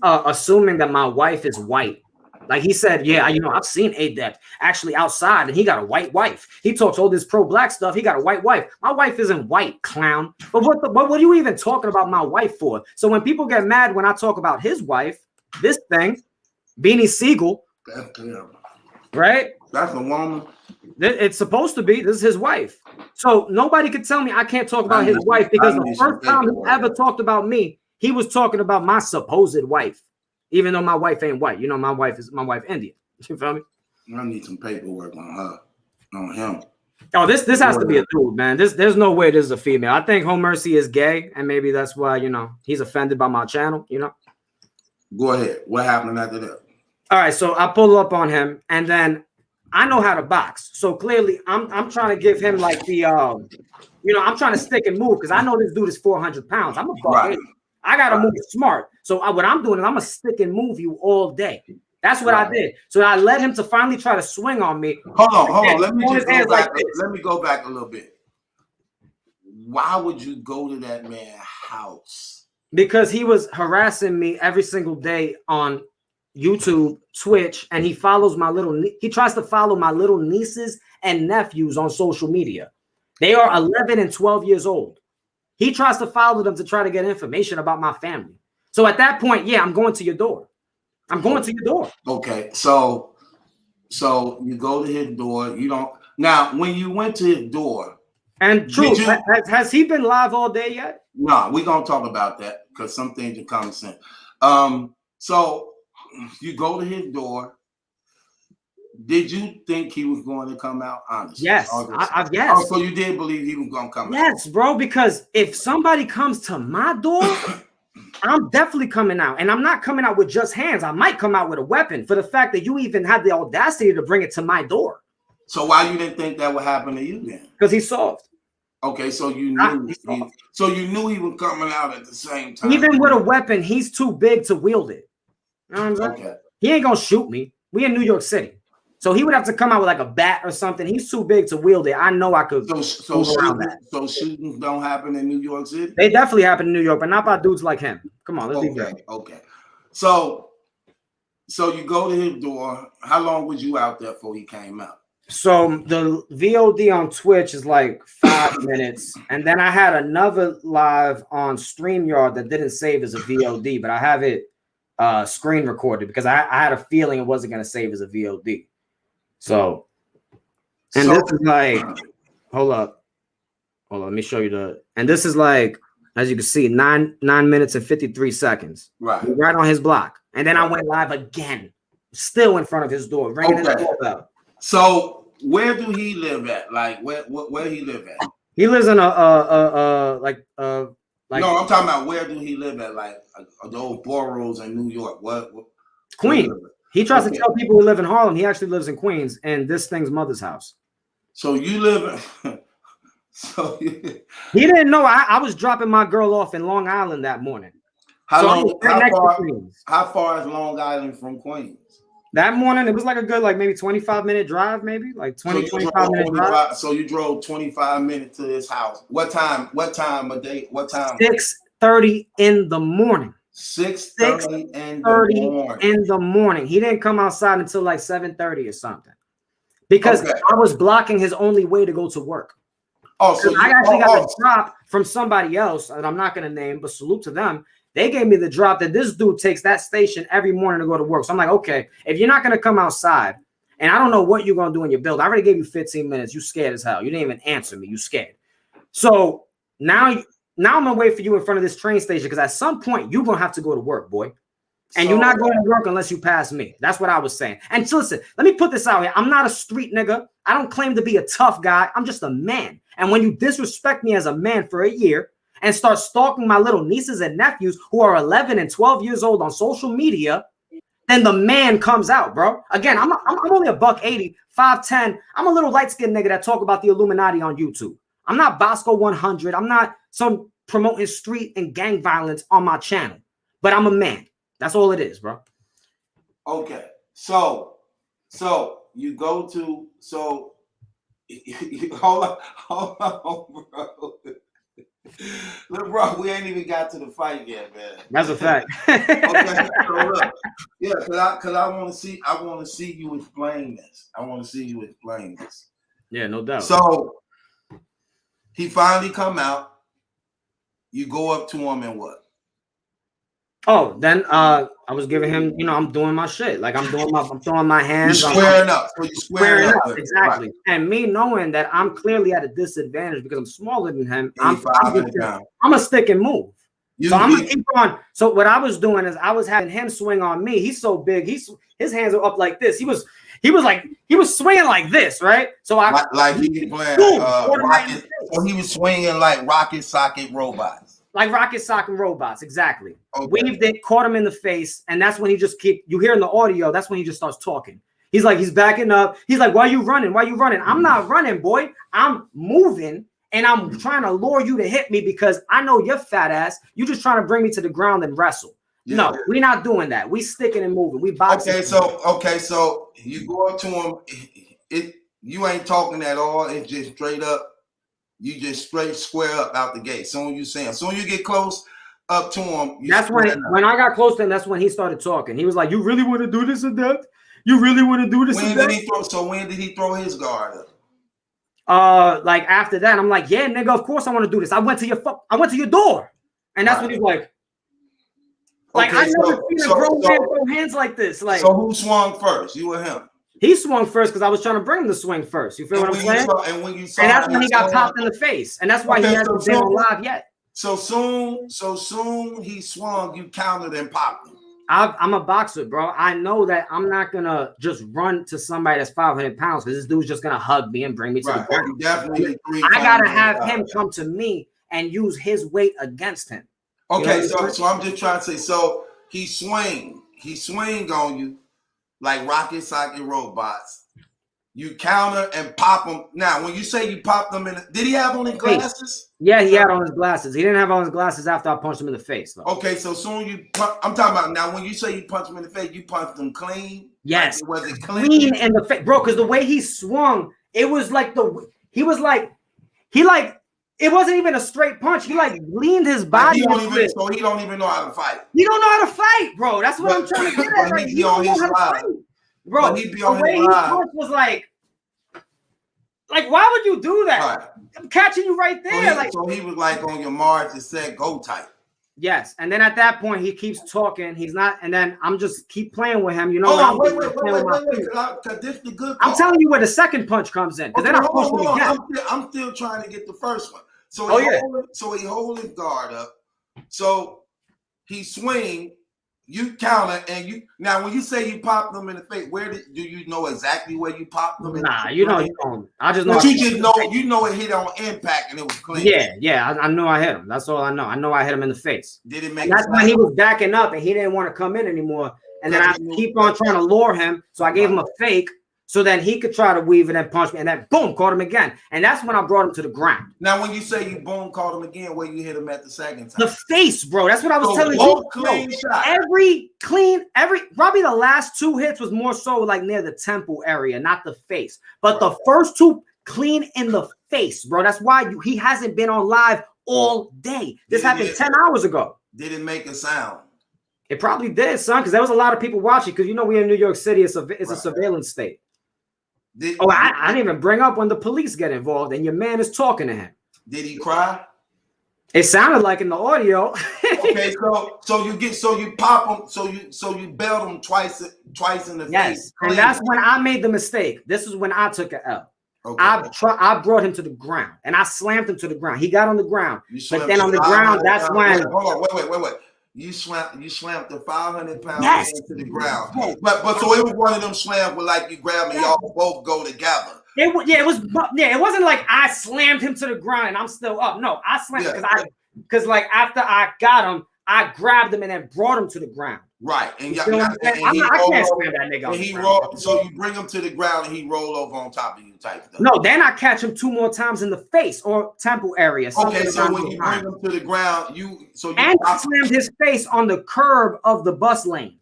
assuming that my wife is white. Like he said, yeah, I've seen Adept actually outside, and he got a white wife. He talks all this pro-black stuff. He got a white wife. My wife isn't white, clown. But what are you even talking about my wife for? So when people get mad when I talk about his wife, this thing, Beanie Siegel, right? That's a woman. It's supposed to be. This is his wife. So nobody could tell me I can't talk about his wife, because the first time he ever talked about me, he was talking about my supposed wife, even though my wife ain't white. You know, my wife Indian. You feel me? I need some paperwork on her, on him. Oh, this has to be a dude, man. There's no way this is a female. I think Home Mercy is gay, and maybe that's why he's offended by my channel. Go ahead. What happened after that? All right, so I pull up on him, and then I know how to box. So clearly, I'm trying to give him like the I'm trying to stick and move, because I know this dude is 400 pounds. I'm a buck. Right. I gotta move smart. So what I'm doing is I'm gonna stick and move you all day. That's what I did. So I led him to finally try to swing on me. Hold on. Let me go back a little bit. Why would you go to that man's house? Because he was harassing me every single day on YouTube, Twitch, and he follows he tries to follow my little nieces and nephews on social media. They are 11 and 12 years old. He tries to follow them to try to get information about my family. So at that point, yeah, I'm going to your door. I'm going to your door. Okay, so you go to his door. You don't. Now, when you went to his door, and true, has he been live all day yet? No, we're gonna talk about that because some things are common sense. So you go to his door. Did you think he was going to come out honest? Yes. Yes. Oh, so you did believe he was going to come out? Yes, bro, because if somebody comes to my door, I'm definitely coming out. And I'm not coming out with just hands. I might come out with a weapon for the fact that you even had the audacity to bring it to my door. So why you didn't think that would happen to you then? Because he's soft. Okay, so you knew he was coming out at the same time. Even with a weapon, he's too big to wield it. You know what I'm saying? Okay. He ain't going to shoot me. We in New York City. So he would have to come out with like a bat or something. He's too big to wield it. I know I could. So shootings don't happen in New York City? They definitely happen in New York, but not by dudes like him. Come on, let's be fair. Okay. So you go to his door. How long was you out there before he came out? So the VOD on Twitch is like 5 minutes. And then I had another live on StreamYard that didn't save as a VOD, but I have it screen recorded because I had a feeling it wasn't going to save as a VOD. So this is like, hold up, let me show you and this is like, as you can see, 9 minutes and 53 seconds. Right on his block. And then I went live again, still in front of his door, ringing his doorbell. So where do he live at? Like where he live at? He lives in like no, I'm talking about where do he live at? Like the old boroughs in New York. What Queens. He tries to tell people who live in Harlem. He actually lives in Queens, and this thing's mother's house. So you live in. So he didn't know I was dropping my girl off in Long Island that morning. How far is Long Island from Queens? That morning, it was like a good, like maybe 25-minute drive, maybe like 25-minute drive. So you drove 25 minutes to his house. What time of day? What time? 6:30 in the morning. 6:30 in the morning. He didn't come outside until like 7:30 or something. Because I was blocking his only way to go to work. Oh, so I actually got a drop from somebody else, and I'm not going to name, but salute to them. They gave me the drop that this dude takes that station every morning to go to work. So I'm like, okay, if you're not going to come outside, and I don't know what you're going to do in your build. I already gave you 15 minutes. You scared as hell. You didn't even answer me. You scared. So now I'm going to wait for you in front of this train station because at some point you're going to have to go to work, boy. And you're not going to work unless you pass me. That's what I was saying. And so listen, let me put this out here. I'm not a street nigga. I don't claim to be a tough guy. I'm just a man. And when you disrespect me as a man for a year and start stalking my little nieces and nephews who are 11 and 12 years old on social media, then the man comes out, bro. Again, I'm only a $180, 5'10". I'm a little light-skinned nigga that talk about the Illuminati on YouTube. I'm not Bosco 100. I'm not some promoting street and gang violence on my channel. But I'm a man. That's all it is, bro. Okay. So you go to hold on, bro. Look, bro, we ain't even got to the fight yet, man. That's a fact. Okay, so look, yeah, cause I want to see you explain this. Yeah, no doubt. So he finally come out. You go up to him and what? Oh, then I was giving him, I'm doing my shit. Like I'm throwing my hands. You're squaring up. So you're squaring up. Exactly. Right. And me knowing that I'm clearly at a disadvantage because I'm smaller than him, I'm a stick and move. So I'm gonna keep on. So what I was doing is I was having him swing on me. He's so big. His hands are up like this. He was swinging like this, right? So like he playing rocket. So he was swinging like rocket socket robots. Like rocket socket robots, exactly. Okay. Weaved it, caught him in the face, and that's when he just you hear in the audio, that's when he just starts talking. He's backing up. He's like, why are you running? Why are you running? I'm not running, boy. I'm moving, and I'm trying to lure you to hit me because I know you're fat ass. You just trying to bring me to the ground and wrestle. Yeah. No, we're not doing that. We sticking and moving. We boxing. Okay, so you go up to him. You ain't talking at all. It's just straight up. You just straight square up out the gate. Soon you get close up to him. That's when I got close to him. That's when he started talking. He was like, "You really want to do this, Adept? You really want to do this?" When did he throw his guard up? Like after that, I'm like, "Yeah, nigga, of course I want to do this. I went to your door," and that's when he's like, I never seen a grown man throw hands like this. Like, so who swung first? You or him? He swung first because I was trying to bring him to swing first. You feel what I'm saying? And that's when he got popped in the face, and that's why he hasn't been alive yet. So soon he swung, you countered and popped him. I'm a boxer, bro. I know that I'm not gonna just run to somebody that's 500 pounds because this dude's just gonna hug me and bring me to the ground. Definitely. I gotta have him come to me and use his weight against him. Okay, so I'm just trying to say, so he swing on you. Like rocket socket robots, you counter and pop them. Now, when you say you popped them did he have on his glasses? Yeah, he had on his glasses. He didn't have on his glasses after I punched him in the face, though. Okay, so soon I'm talking about now. When you say you punched him in the face, you punched him clean. Yes, like, was it clean in the face, bro? Because the way he swung, it was like it wasn't even a straight punch. He leaned his body. So he don't even know how to fight. He don't know how to fight, bro. That's what I'm trying to get at. Right? He don't know how to fight, bro. The way he punched was like, why would you do that? Right. I'm catching you right there. So he was like on your march and said, "Go tight." Yes, and then at that point he keeps talking. He's not, and then I'm just keep playing with him. Wait. This the good part. I'm telling you where the second punch comes in. Because then I push him again. I'm still trying to get the first one. So he hold his guard up. So he swing. You counter and you now when you say you popped them in the face, do you know exactly where you popped them? Nah, you don't. I just know. But you just know it hit on impact and it was clean. Yeah. I know I hit him. That's all I know. I know I hit him in the face. Did it make? And that's when he was backing up and he didn't want to come in anymore. And then I keep on trying to lure him, so I gave him a fake. So then he could try to weave it and punch me, and then boom, caught him again. And that's when I brought him to the ground. Now, when you say you boom, caught him again, where you hit him at the second time? The face, bro. That's what I was telling you. Clean shot. Probably the last 2 hits was more so like near the temple area, not the face. But the first 2 clean in the face, bro. That's why he hasn't been on live all day. This happened 10 hours ago. Did it make a sound? It probably did, son, because there was a lot of people watching. Because we're in New York City. It's a surveillance state. I didn't even bring up when the police get involved and your man is talking to him. Did he cry? It sounded like in the audio. Okay, so you pop him, so you belt him twice in the face. And that's when I made the mistake. This is when I took an L. Okay. I brought him to the ground and I slammed him to the ground. He got on the ground, but then on the ground, that's when. Hold on, wait. You slammed the 500-pound man to the ground. But so it was one of them slams where like you grab and y'all both go together. It wasn't like I slammed him to the ground and I'm still up. No, I slammed him because like after I got him, I grabbed him and then brought him to the ground. Right. And I can't slam that nigga. And he rolled, so you bring him to the ground and he roll over on top of you type stuff. No, then I catch him 2 more times in the face or temple area. Okay, so when you bring him to the ground, you slammed his face on the curb of the bus lane.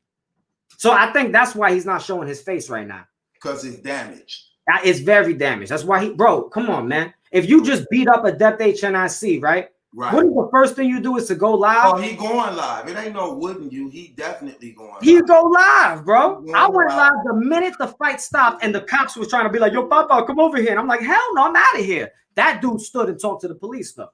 So I think that's why he's not showing his face right now. Because it's damaged. That is very damaged. That's why bro, come on, man. If you just beat up Adept HNIC, right? Right. What is the first thing you do is to go live? Oh, he going live. It ain't no wouldn't you. He definitely going live. He go live, bro. I went live the minute the fight stopped and the cops was trying to be like, yo, Papa, come over here. And I'm like, hell no, I'm out of here. That dude stood and talked to the police, though.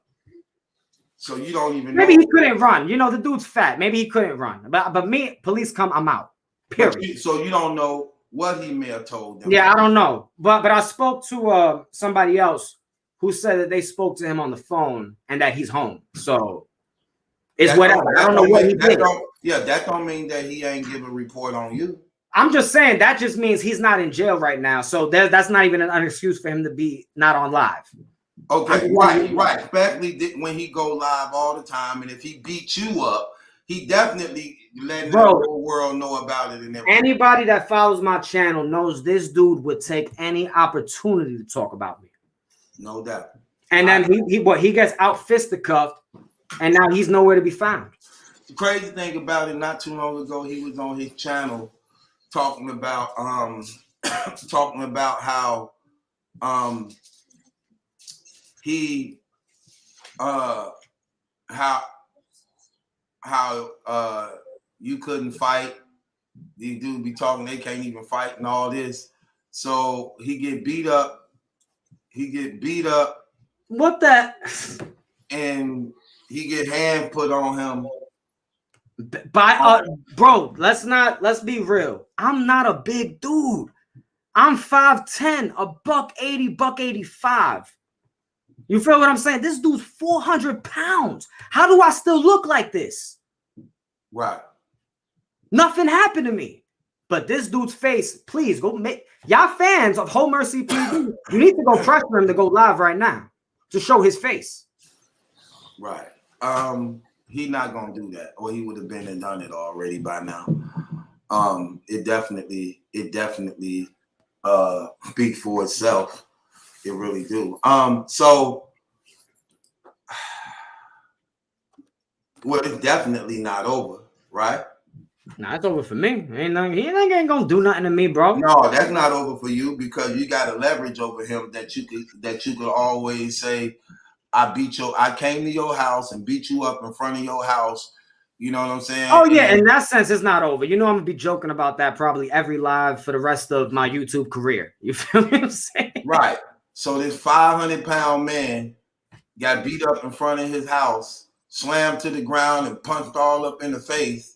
So you don't even Maybe he couldn't run. The dude's fat. Maybe he couldn't run. But me, police come, I'm out. Period. So you don't know what he may have told them. Yeah, I don't know. But I spoke to somebody else who said that they spoke to him on the phone and that he's home. So it's whatever. I don't know what he did. That don't mean that he ain't give a report on you. I'm just saying that just means he's not in jail right now. So that's not even an excuse for him to be not on live. Okay, right. Especially when he go live all the time. And if he beat you up, he definitely letting the whole world know about it. And everything. Anybody that follows my channel knows this dude would take any opportunity to talk about me. No doubt. And then he gets out fisticuffed, and now he's nowhere to be found. The crazy thing about it, not too long ago, he was on his channel talking about how he how you couldn't fight. These dudes be talking, they can't even fight and all this. So he get beat up. What the? And he get hand put on him. Bro, let's be real. I'm not a big dude. I'm 5'10", $180, $185. You feel what I'm saying? This dude's 400 pounds. How do I still look like this? Right. Nothing happened to me. But this dude's face, please go make y'all fans of Whole Mercy PD. You need to go pressure him to go live right now to show his face. Right. He not gonna do that, or he would have been and done it already by now. It definitely speaks for itself. It really do. So well, it's definitely not over, right? Nah, it's over for me. He ain't gonna do nothing to me, bro. No, that's not over for you because you got a leverage over him that you could always say, I came to your house and beat you up in front of your house. You know what I'm saying? Oh yeah, in that sense, it's not over. I'm gonna be joking about that probably every live for the rest of my YouTube career. You feel what I'm saying? Right. So this 500-pound man got beat up in front of his house, slammed to the ground and punched all up in the face.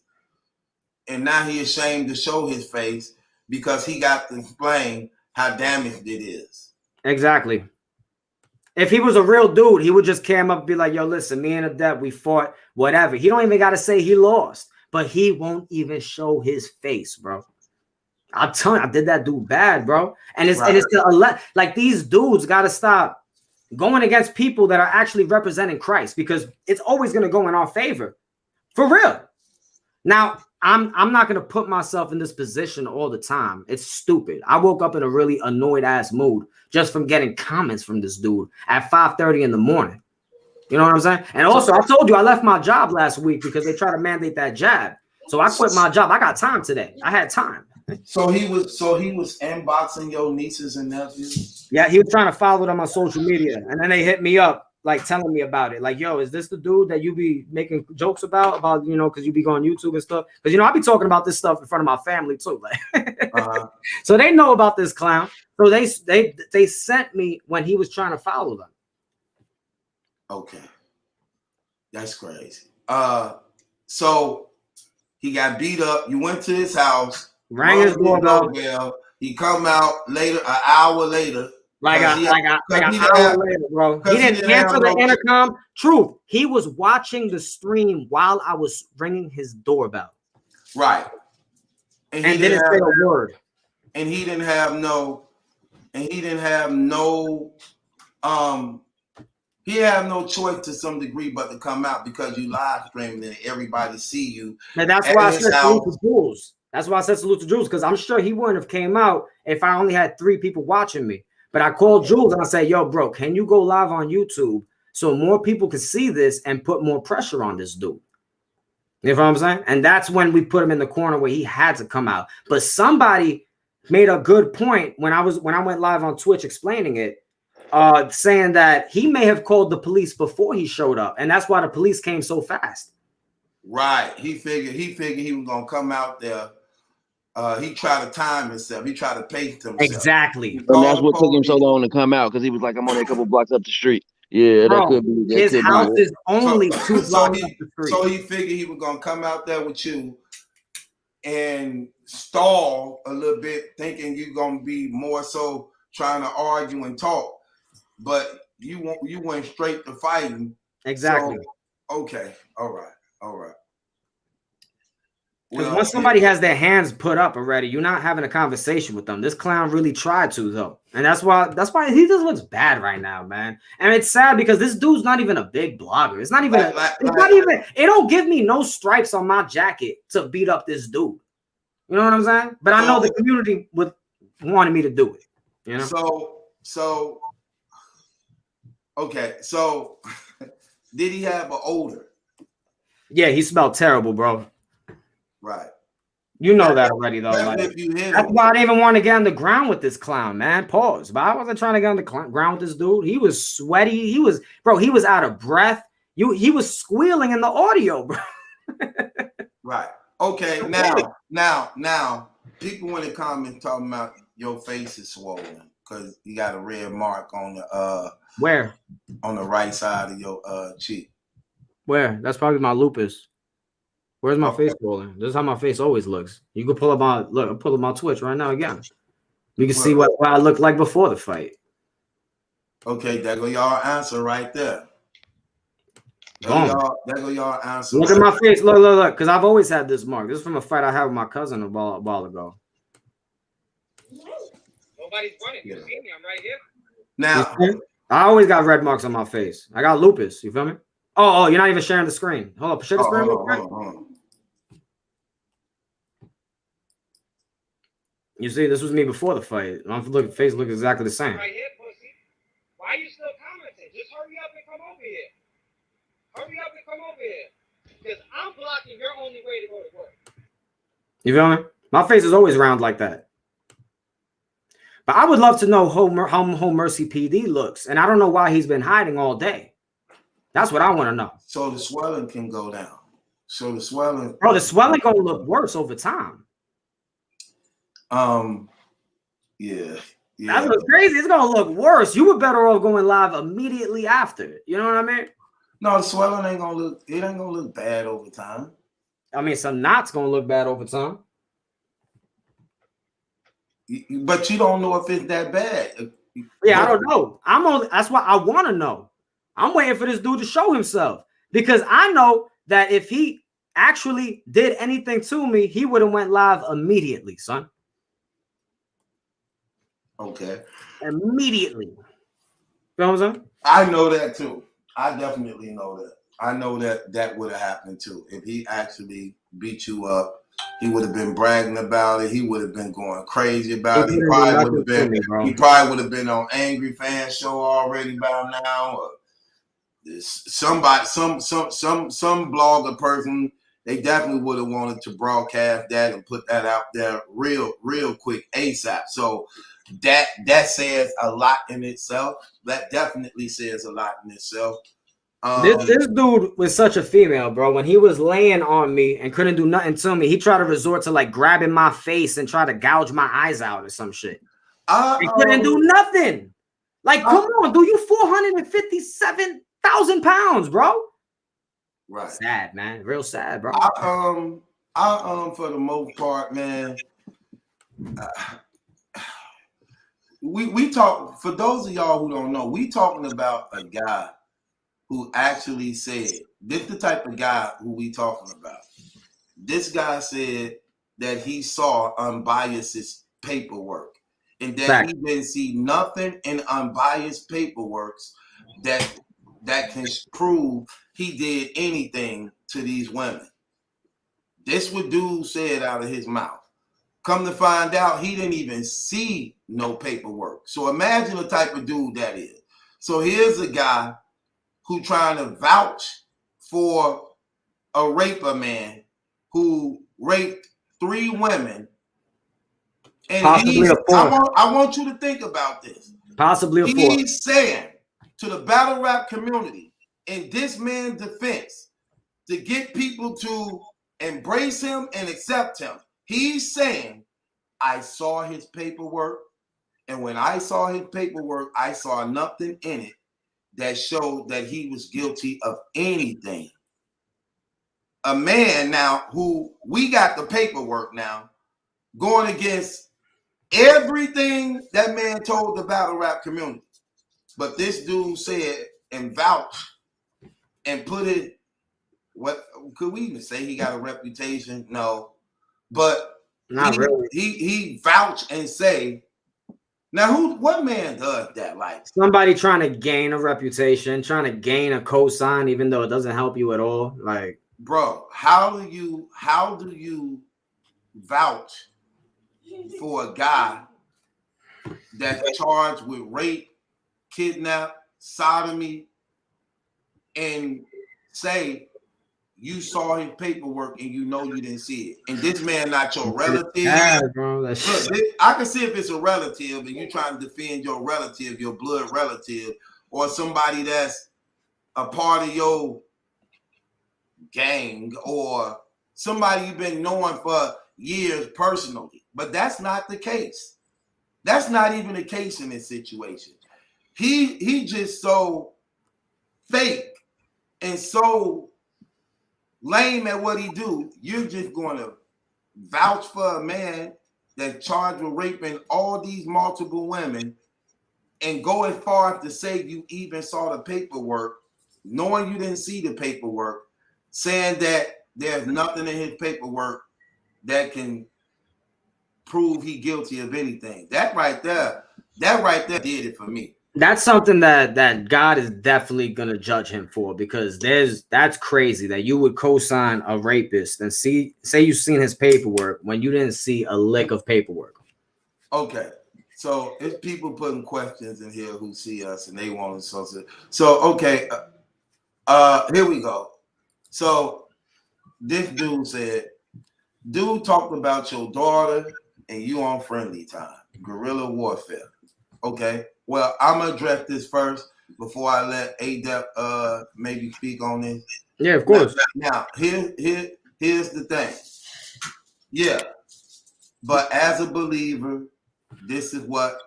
And now he ashamed to show his face because he got to explain how damaged it is. Exactly. If he was a real dude, he would just cam up and be like, yo, listen, me and Adept, we fought, whatever. He don't even got to say he lost. but he won't even show his face, bro. I'm telling you, I did that dude bad, bro. And it's like these dudes got to stop going against people that are actually representing Christ, because it's always going to go in our favor, for real. Now, I'm not going to put myself in this position all the time. It's stupid. I woke up in a really annoyed ass mood just from getting comments from this dude at 5:30 in the morning. You know what I'm saying? And also, I told you I left my job last week because they tried to mandate that jab. So I quit my job. I got time today. I had time. So he was inboxing your nieces and nephews? Yeah, he was trying to follow them on social media. And then they hit me up, like telling me about it. Like, yo, is this the dude that you be making jokes about, you know, because you be going YouTube and stuff? Because, you know, I be talking about this stuff in front of my family too. Like, so they know about this clown. So they sent me when he was trying to follow them. Okay. That's crazy. So he got beat up. You went to his house, rang his doorbell. He come out later, an hour later. Like an hour later, bro. He didn't answer the intercom. Truth. He was watching the stream while I was ringing his doorbell. Right. And didn't say a word. And he didn't have no he had no choice to some degree but to come out, because you live streaming and everybody see you. And that's why I said salute to Jules. That's why I said salute to Jules, because I'm sure he wouldn't have came out if I only had 3 people watching me. But I called Jules and I said, yo, bro, can you go live on YouTube so more people can see this and put more pressure on this dude? You know what I'm saying? And that's when we put him in the corner where he had to come out. But somebody made a good point when I went live on Twitch explaining it, saying that he may have called the police before he showed up, and that's why the police came so fast. Right. He figured he was gonna come out there. He tried to time himself. He tried to pace himself. Exactly. And that's what took him so long to come out, because he was like, I'm only a couple blocks up the street. Yeah, bro, that could be. His house is only 2 blocks up the street. So he figured he was gonna come out there with you and stall a little bit, thinking you're gonna be more so trying to argue and talk, but you went straight to fighting. Exactly. So, okay. All right. Because once somebody has their hands put up already, you're not having a conversation with them. This clown really tried to, though. And that's why he just looks bad right now, man. And it's sad because this dude's not even a big blogger. It's not even it don't give me no stripes on my jacket to beat up this dude. You know what I'm saying? But I know the community wanted me to do it. You know? So okay. So did he have an odor? Yeah, he smelled terrible, bro. Right. You know that already, though. Like, that's why I didn't even want to get on the ground with this clown, man. Pause. But I wasn't trying to get on the ground with this dude. He was sweaty. He was out of breath. He was squealing in the audio, bro. Right. Okay. Now, people in the comments talking about your face is swollen because you got a red mark on the where? On the right side of your cheek. Where? That's probably my lupus. Where's my face swollen? This is how my face always looks. You can pull up my Twitch right now again. You can see what I looked like before the fight. Okay, there go y'all answer right there. There go y'all answer. Look at my face. Look. Because I've always had this mark. This is from a fight I had with my cousin a while ago. Nobody's running. You see me? I'm right here. Now, I always got red marks on my face. I got lupus. You feel me? Oh, you're not even sharing the screen. Hold up. Share the screen real quick. Hold on. You see, this was me before the fight. My face looks exactly the same. Right here, pussy. Why are you still commenting? Just hurry up and come over here. Hurry up and come over here. Because I'm blocking your only way to go to work. You feel me? My face is always round like that. But I would love to know how Home Mercy PD looks. And I don't know why he's been hiding all day. That's what I want to know. So the swelling can go down. So the swelling. Bro, the swelling gonna look worse over time. Yeah. That's what's crazy. It's gonna look worse. You were better off going live immediately after. You know what I mean? No, the swelling ain't gonna look bad over time. I mean, some knots gonna look bad over time. But you don't know if it's that bad. Yeah, I don't know. That's why I want to know. I'm waiting for this dude to show himself, because I know that if he actually did anything to me, he would have went live immediately, son. Okay. Immediately. You know what I'm saying? I know that too. I definitely know that. I know that that would have happened too. If he actually beat you up, he would have been bragging about it. He would have been going crazy about it. He probably would have been. He probably would have been on Angry Fan Show already by now. Or somebody, some blogger person, they definitely would have wanted to broadcast that and put that out there real quick ASAP. So that says a lot in itself. That definitely says a lot in itself. This dude was such a female, bro. When he was laying on me and couldn't do nothing to me, he tried to resort to like grabbing my face and try to gouge my eyes out or some shit. He couldn't do nothing. Like, come on, dude, you 457,000 pounds, bro. Right. Sad, man. Real sad, bro. I for the most part, man. We talk, for those of y'all who don't know, we talking about a guy who actually said, this the type of guy who we talking about. This guy said that he saw unbiased paperwork and that he didn't see nothing in unbiased paperwork that can prove he did anything to these women. This what dude said out of his mouth. Come to find out, he didn't even see no paperwork. So imagine the type of dude that is. So here's a guy who trying to vouch for a raper man who raped 3 women. And I want you to think about this. Possibly a 4th. He's saying to the battle rap community, in this man's defense, to get people to embrace him and accept him, he's saying, I saw his paperwork, and when I saw his paperwork, I saw nothing in it that showed that he was guilty of anything. A man now who we got the paperwork now going against everything that man told the battle rap community. But this dude said and vouched and put it, what could we even say he got a reputation? No, but not really. He vouched and say, now what man does that? Like somebody trying to gain a reputation, trying to gain a cosign, even though it doesn't help you at all. Like, bro, how do you vouch for a guy that's charged with rape, kidnap, sodomy, and say you saw his paperwork and you know you didn't see it, and this man not your relative? Yeah, bro, look, I can see if it's a relative and you trying to defend your relative, your blood relative, or somebody that's a part of your gang or somebody you've been knowing for years personally. But that's not the case. That's not even the case in this situation. He just so fake and so lame at what he do. You're just going to vouch for a man that's charged with raping all these multiple women and go as far as to say you even saw the paperwork, knowing you didn't see the paperwork, saying that there's nothing in his paperwork that can prove he guilty of anything. That right there did it for me. That's something that God is definitely gonna judge him for, because that's crazy that you would co-sign a rapist and say you've seen his paperwork when you didn't see a lick of paperwork. Okay, so it's people putting questions in here who see us and they want to so okay, here we go. So this dude talked about your daughter and you on friendly time, guerrilla warfare. Okay. Well, I'm gonna address this first before I let Adept maybe speak on this. Yeah, of course. Now, here's the thing. Yeah, but as a believer, this is what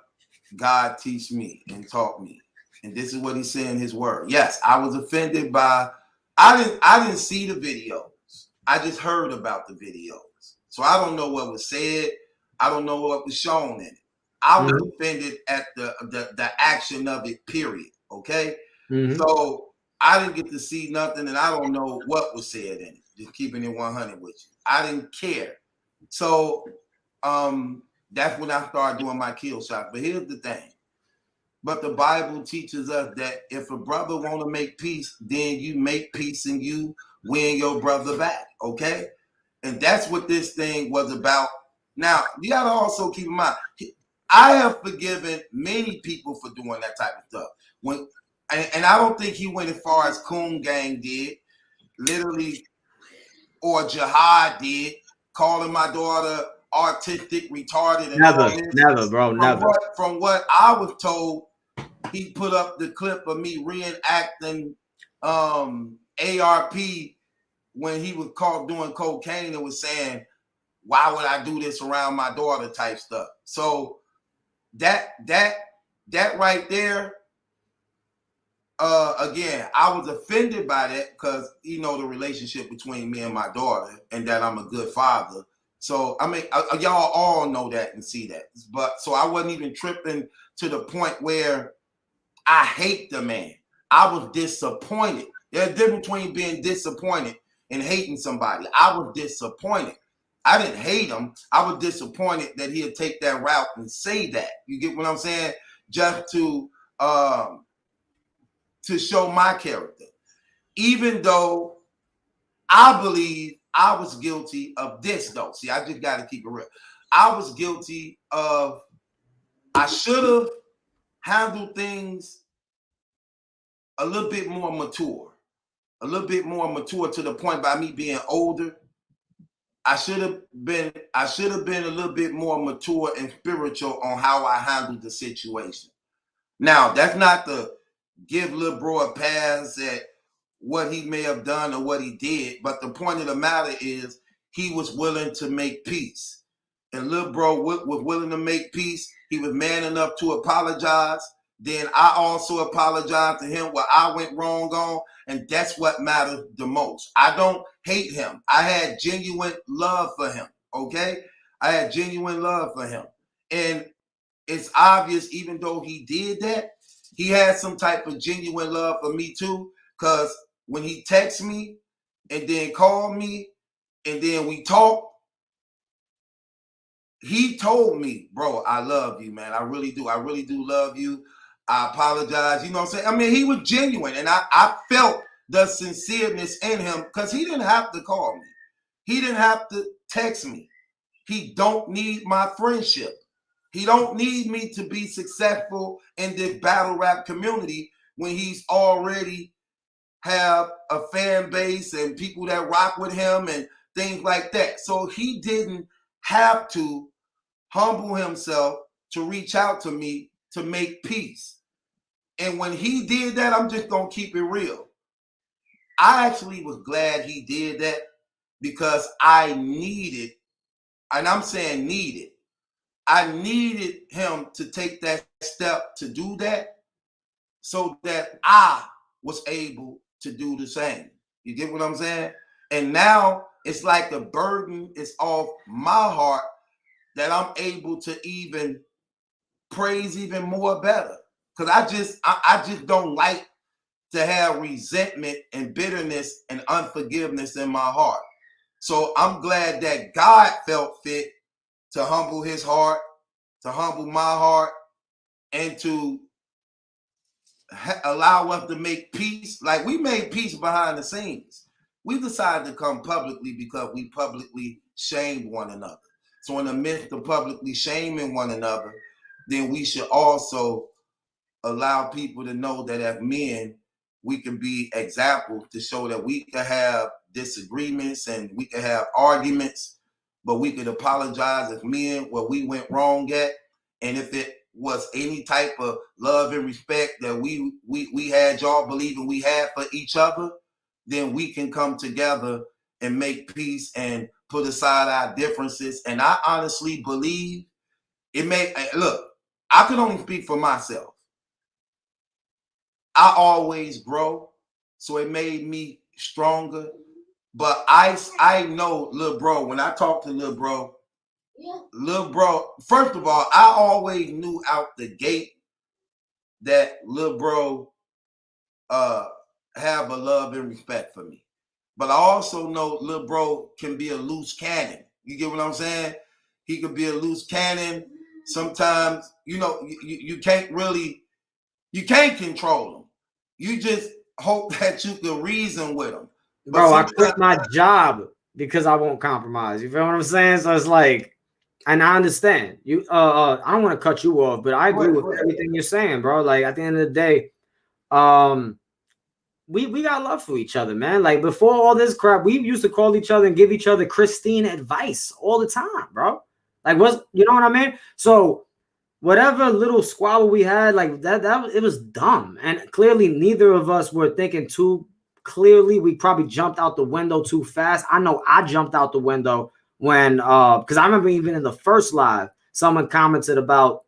God teach me and taught me, and this is what He said in His Word. Yes, I was offended by. I didn't see the videos. I just heard about the videos, so I don't know what was said. I don't know what was shown in it. I was offended at the action of it, period. Okay. So I didn't get to see nothing, and I don't know what was said in it. Just keeping it 100 with you. I didn't care. So that's when I started doing my kill shot. But here's the thing. But the Bible teaches us that if a brother want to make peace, then you make peace and you win your brother back, okay? And that's what this thing was about. Now, you got to also keep in mind, I have forgiven many people for doing that type of stuff. And I don't think he went as far as Coon Gang did, literally, or Jihad did, calling my daughter artistic, retarded, and never, all this. never, bro, never. From what I was told, he put up the clip of me reenacting ARP when he was caught doing cocaine and was saying, why would I do this around my daughter type stuff. So that right there, again, I was offended by that because, you know, the relationship between me and my daughter and that I'm a good father. So, I mean, y'all all know that and see that. But so I wasn't even tripping to the point where I hate the man. I was disappointed. There's a difference between being disappointed and hating somebody. I was disappointed. I didn't hate him. I was disappointed that he'd take that route and say that. You get what I'm saying? Just to show my character. Even though I believe I was guilty of this, though. See, I just got to keep it real. I was guilty of, I should have handled things a little bit more mature. A little bit more mature to the point by me being older. I should have been a little bit more mature and spiritual on how I handled the situation. Now, that's not to give little bro a pass at what he may have done or what he did, but the point of the matter is he was willing to make peace. And little bro was willing to make peace. He was man enough to apologize. Then I also apologized to him where I went wrong on, and that's what matters the most. I don't hate him. I had genuine love for him, okay? I had genuine love for him. And it's obvious, even though he did that, he had some type of genuine love for me too, because when he texted me and then called me and then we talked, he told me, bro, I love you, man. I really do. I really do love you. I apologize. You know what I'm saying? I mean, he was genuine, and I felt the sincereness in him because he didn't have to call me. He didn't have to text me. He don't need my friendship. He don't need me to be successful in this battle rap community when he's already have a fan base and people that rock with him and things like that. So he didn't have to humble himself to reach out to me to make peace. And when he did that, I'm just going to keep it real. I actually was glad he did that because I needed, and I'm saying needed, I needed him to take that step to do that so that I was able to do the same. You get what I'm saying? And now it's like the burden is off my heart that I'm able to even praise even more better. Because I just don't like to have resentment and bitterness and unforgiveness in my heart. So I'm glad that God felt fit to humble his heart, to humble my heart, and to allow us to make peace. Like we made peace behind the scenes. We decided to come publicly because we publicly shamed one another. So in the midst of publicly shaming one another, then we should also allow people to know that as men, we can be examples to show that we can have disagreements and we can have arguments, but we could apologize as men where we went wrong at. And if it was any type of love and respect that we had y'all believing we had for each other, then we can come together and make peace and put aside our differences. And I honestly believe it may, look, I can only speak for myself. I always grow, so it made me stronger. But I know little bro, when I talk to little bro, first of all, I always knew out the gate that little bro have a love and respect for me. But I also know Lil Bro can be a loose cannon. You get what I'm saying? He could be a loose cannon. Sometimes, you know, you can't control him. You just hope that you can reason with him. Bro, I quit my job because I won't compromise. You feel what I'm saying? So it's like, and I understand you. I don't want to cut you off, but I agree with everything you're saying, bro. Like at the end of the day, we got love for each other, man. Like before all this crap, we used to call each other and give each other Christine advice all the time, bro. Like you know what I mean? So whatever little squabble we had, like that it was dumb, and clearly neither of us were thinking too clearly. We probably jumped out the window too fast. I know I jumped out the window when because I remember even in the first live, someone commented about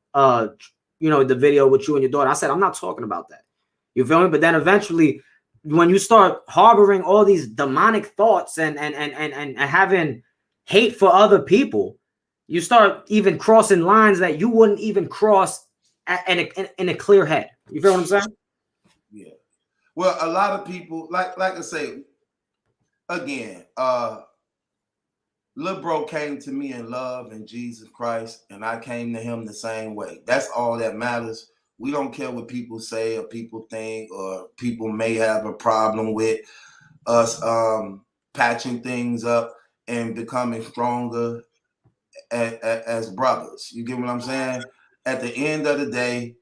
you know, the video with you and your daughter. I said, I'm not talking about that. You feel me? But then eventually, when you start harboring all these demonic thoughts and having hate for other people, you start even crossing lines that you wouldn't even cross in a clear head. You feel what I'm saying? Yeah. Well, a lot of people, like I say, again, Lil Bro came to me in love in Jesus Christ, and I came to him the same way. That's all that matters. We don't care what people say or people think, or people may have a problem with us patching things up and becoming stronger as brothers. You get what I'm saying? At the end of the day,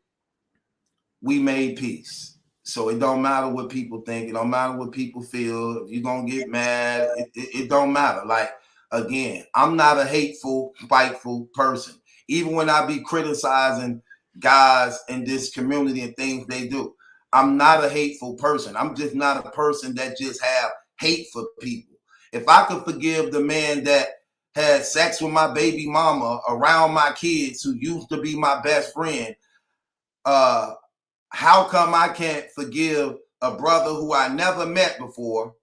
we made peace. So it don't matter what people think. It don't matter what people feel. If you're going to get mad, it don't matter. Like, again, I'm not a hateful, spiteful person. Even when I be criticizing guys in this community and things they do, I'm not a hateful person. I'm just not a person that just have hate for people. If I could forgive the man that had sex with my baby mama around my kids who used to be my best friend, how come I can't forgive a brother who I never met before,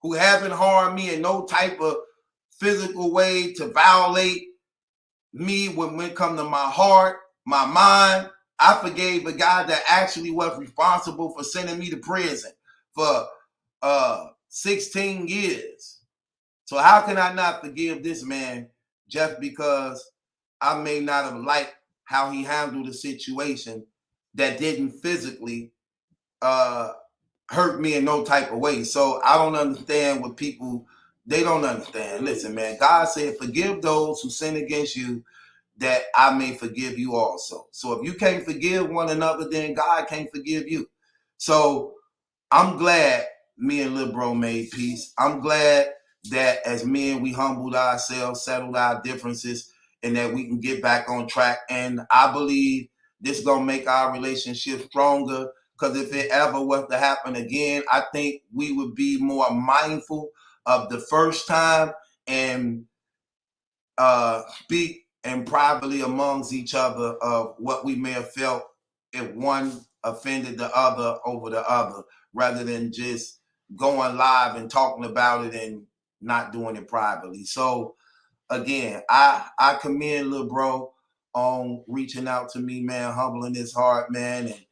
who haven't harmed me in no type of physical way to violate me when it comes to my heart, my mind? I forgave a guy that actually was responsible for sending me to prison for 16 years. So how can I not forgive this man just because I may not have liked how he handled the situation that didn't physically hurt me in no type of way? So I don't understand what people, they don't understand. Listen, man, God said, forgive those who sin against you, that I may forgive you also. So if you can't forgive one another, then God can't forgive you. So I'm glad me and Lil Bro made peace. I'm glad that as men, we humbled ourselves, settled our differences, and that we can get back on track. And I believe this is going to make our relationship stronger, because if it ever was to happen again, I think we would be more mindful of the first time and speak and privately amongst each other of what we may have felt if one offended the other over the other, rather than just going live and talking about it and not doing it privately. So again, I commend Lil Bro on reaching out to me, man, humbling his heart, man, and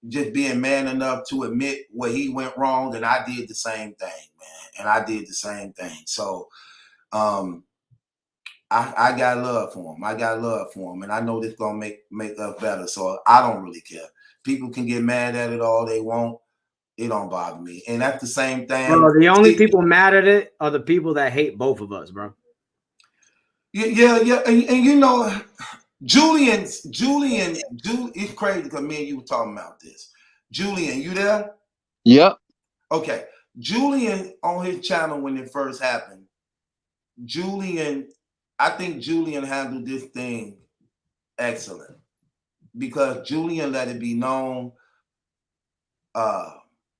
just being man enough to admit where he went wrong. And I did the same thing, man. And I did the same thing. So I got love for him. I got love for him. And I know this going to make us better. So I don't really care. People can get mad at it all they want. It don't bother me. And that's the same thing. Bro, the only people mad at it are the people that hate both of us, bro. Yeah. And you know, Julian, it's crazy because me and you were talking about this. Julian, you there? Yep. Okay. Julian on his channel when it first happened, I think Julian handled this thing excellent, because Julian let it be known,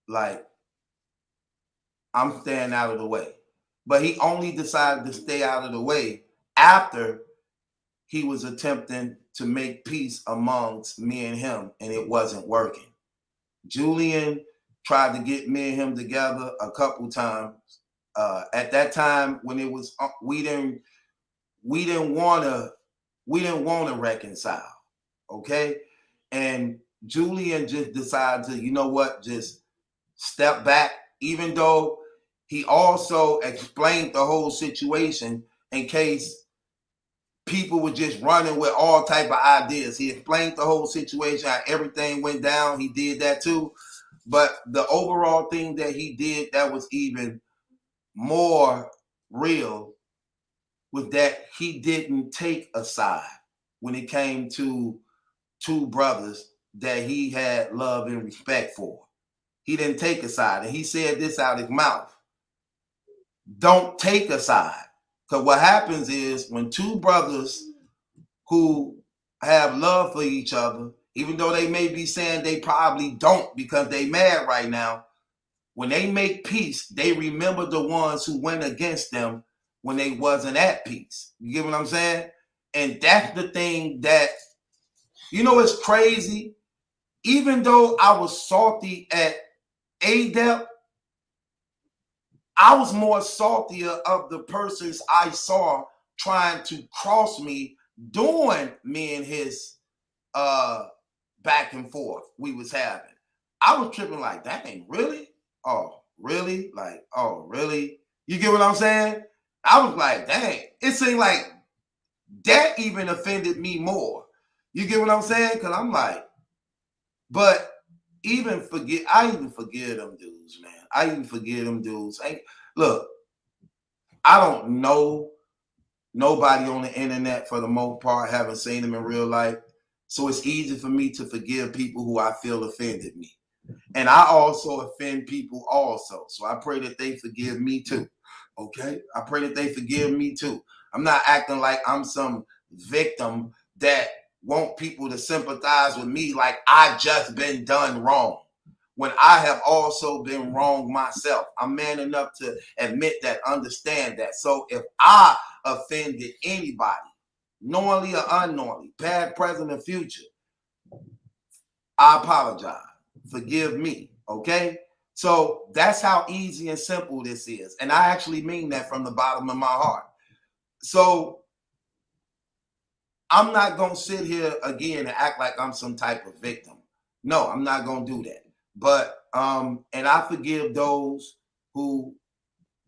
like, I'm staying out of the way. But he only decided to stay out of the way after he was attempting to make peace amongst me and him, and it wasn't working. Julian tried to get me and him together a couple times. At that time, when it was, we didn't want to reconcile, okay? And Julian just decided to, you know what, just stepped back, even though he also explained the whole situation in case people were just running with all type of ideas. He explained the whole situation, how everything went down. He did that too. But the overall thing that he did that was even more real was that he didn't take a side when it came to two brothers that he had love and respect for. He didn't take a side. And he said this out his mouth. Don't take a side. Because what happens is when two brothers who have love for each other, even though they may be saying they probably don't because they mad right now, when they make peace, they remember the ones who went against them when they wasn't at peace. You get what I'm saying? And that's the thing that, you know, it's crazy. Even though I was salty at Adept, I was more saltier of the persons I saw trying to cross me during me and his back and forth we was having. I was tripping like, dang, really? Oh, really? Like, oh, really? You get what I'm saying? I was like, dang. It seemed like that even offended me more. You get what I'm saying? Because I'm like, but I even forgive them dudes, man. I even forgive them dudes. Look, I don't know nobody on the internet for the most part, haven't seen them in real life. So it's easy for me to forgive people who I feel offended me. And I also offend people also. So I pray that they forgive me too. Okay? I pray that they forgive me too. I'm not acting like I'm some victim that want people to sympathize with me like I just been done wrong, when I have also been wrong myself. I'm man enough to admit that, understand that. So if I offended anybody, knowingly or unknowingly, past, present, and future, I apologize. Forgive me, okay? So that's how easy and simple this is. And I actually mean that from the bottom of my heart. So I'm not going to sit here again and act like I'm some type of victim. No, I'm not going to do that. But, and I forgive those who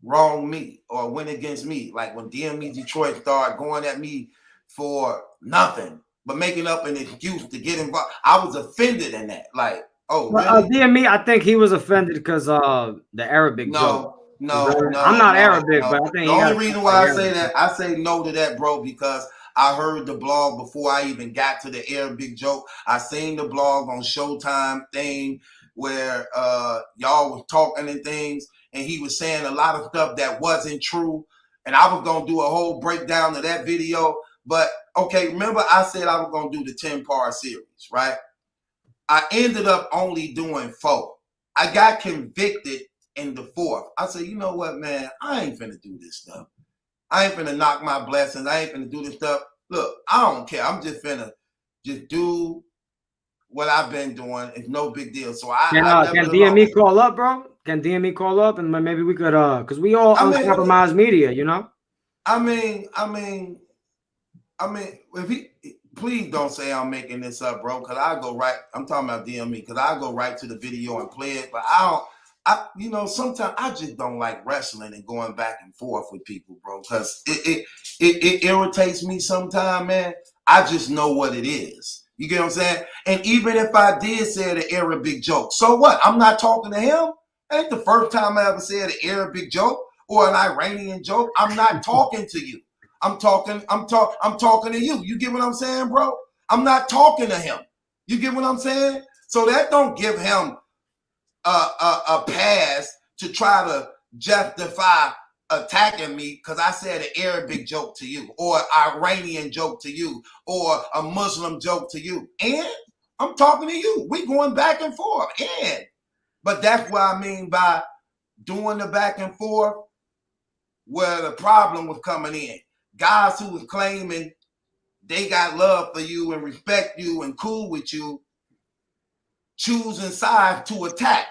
wronged me or went against me. Like when DME Detroit started going at me for nothing, but making up an excuse to get involved. I was offended in that. Like, oh, really? DME, I think he was offended because the Arabic joke. No, I'm not Arabic, but I think the only reason why I say that, I say no to that, bro, because I heard the blog before I even got to the Arabic joke. I seen the blog on Showtime thing where y'all was talking and things, and he was saying a lot of stuff that wasn't true. And I was gonna do a whole breakdown of that video. But okay, remember I said I was gonna do the 10-part series, right? I ended up only doing 4. I got convicted in the 4th. I said, you know what, man? I ain't finna do this stuff. I ain't finna knock my blessings. I ain't finna do this stuff. Look, I don't care. I'm just finna just do what I've been doing. It's no big deal. So can DME call up, bro? Can DME call up and maybe we could because we all uncompromised media, you know? I mean, if he, please don't say I'm making this up, bro, because I go right. I'm talking about DME because I go right to the video and play it, but you know, sometimes I just don't like wrestling and going back and forth with people, bro, because it irritates me sometimes, man. I just know what it is. You get what I'm saying? And even if I did say the Arabic joke, so what? I'm not talking to him. Ain't the first time I ever said an Arabic joke or an Iranian joke. I'm not talking to you. I'm talking to you. You get what I'm saying, bro? I'm not talking to him. You get what I'm saying? So that don't give him a pass to try to justify attacking me because I said an Arabic joke to you or an Iranian joke to you or a Muslim joke to you. And I'm talking to you. We going back and forth. But that's what I mean by doing the back and forth where the problem was coming in. Guys who was claiming they got love for you and respect you and cool with you, choosing sides to attack.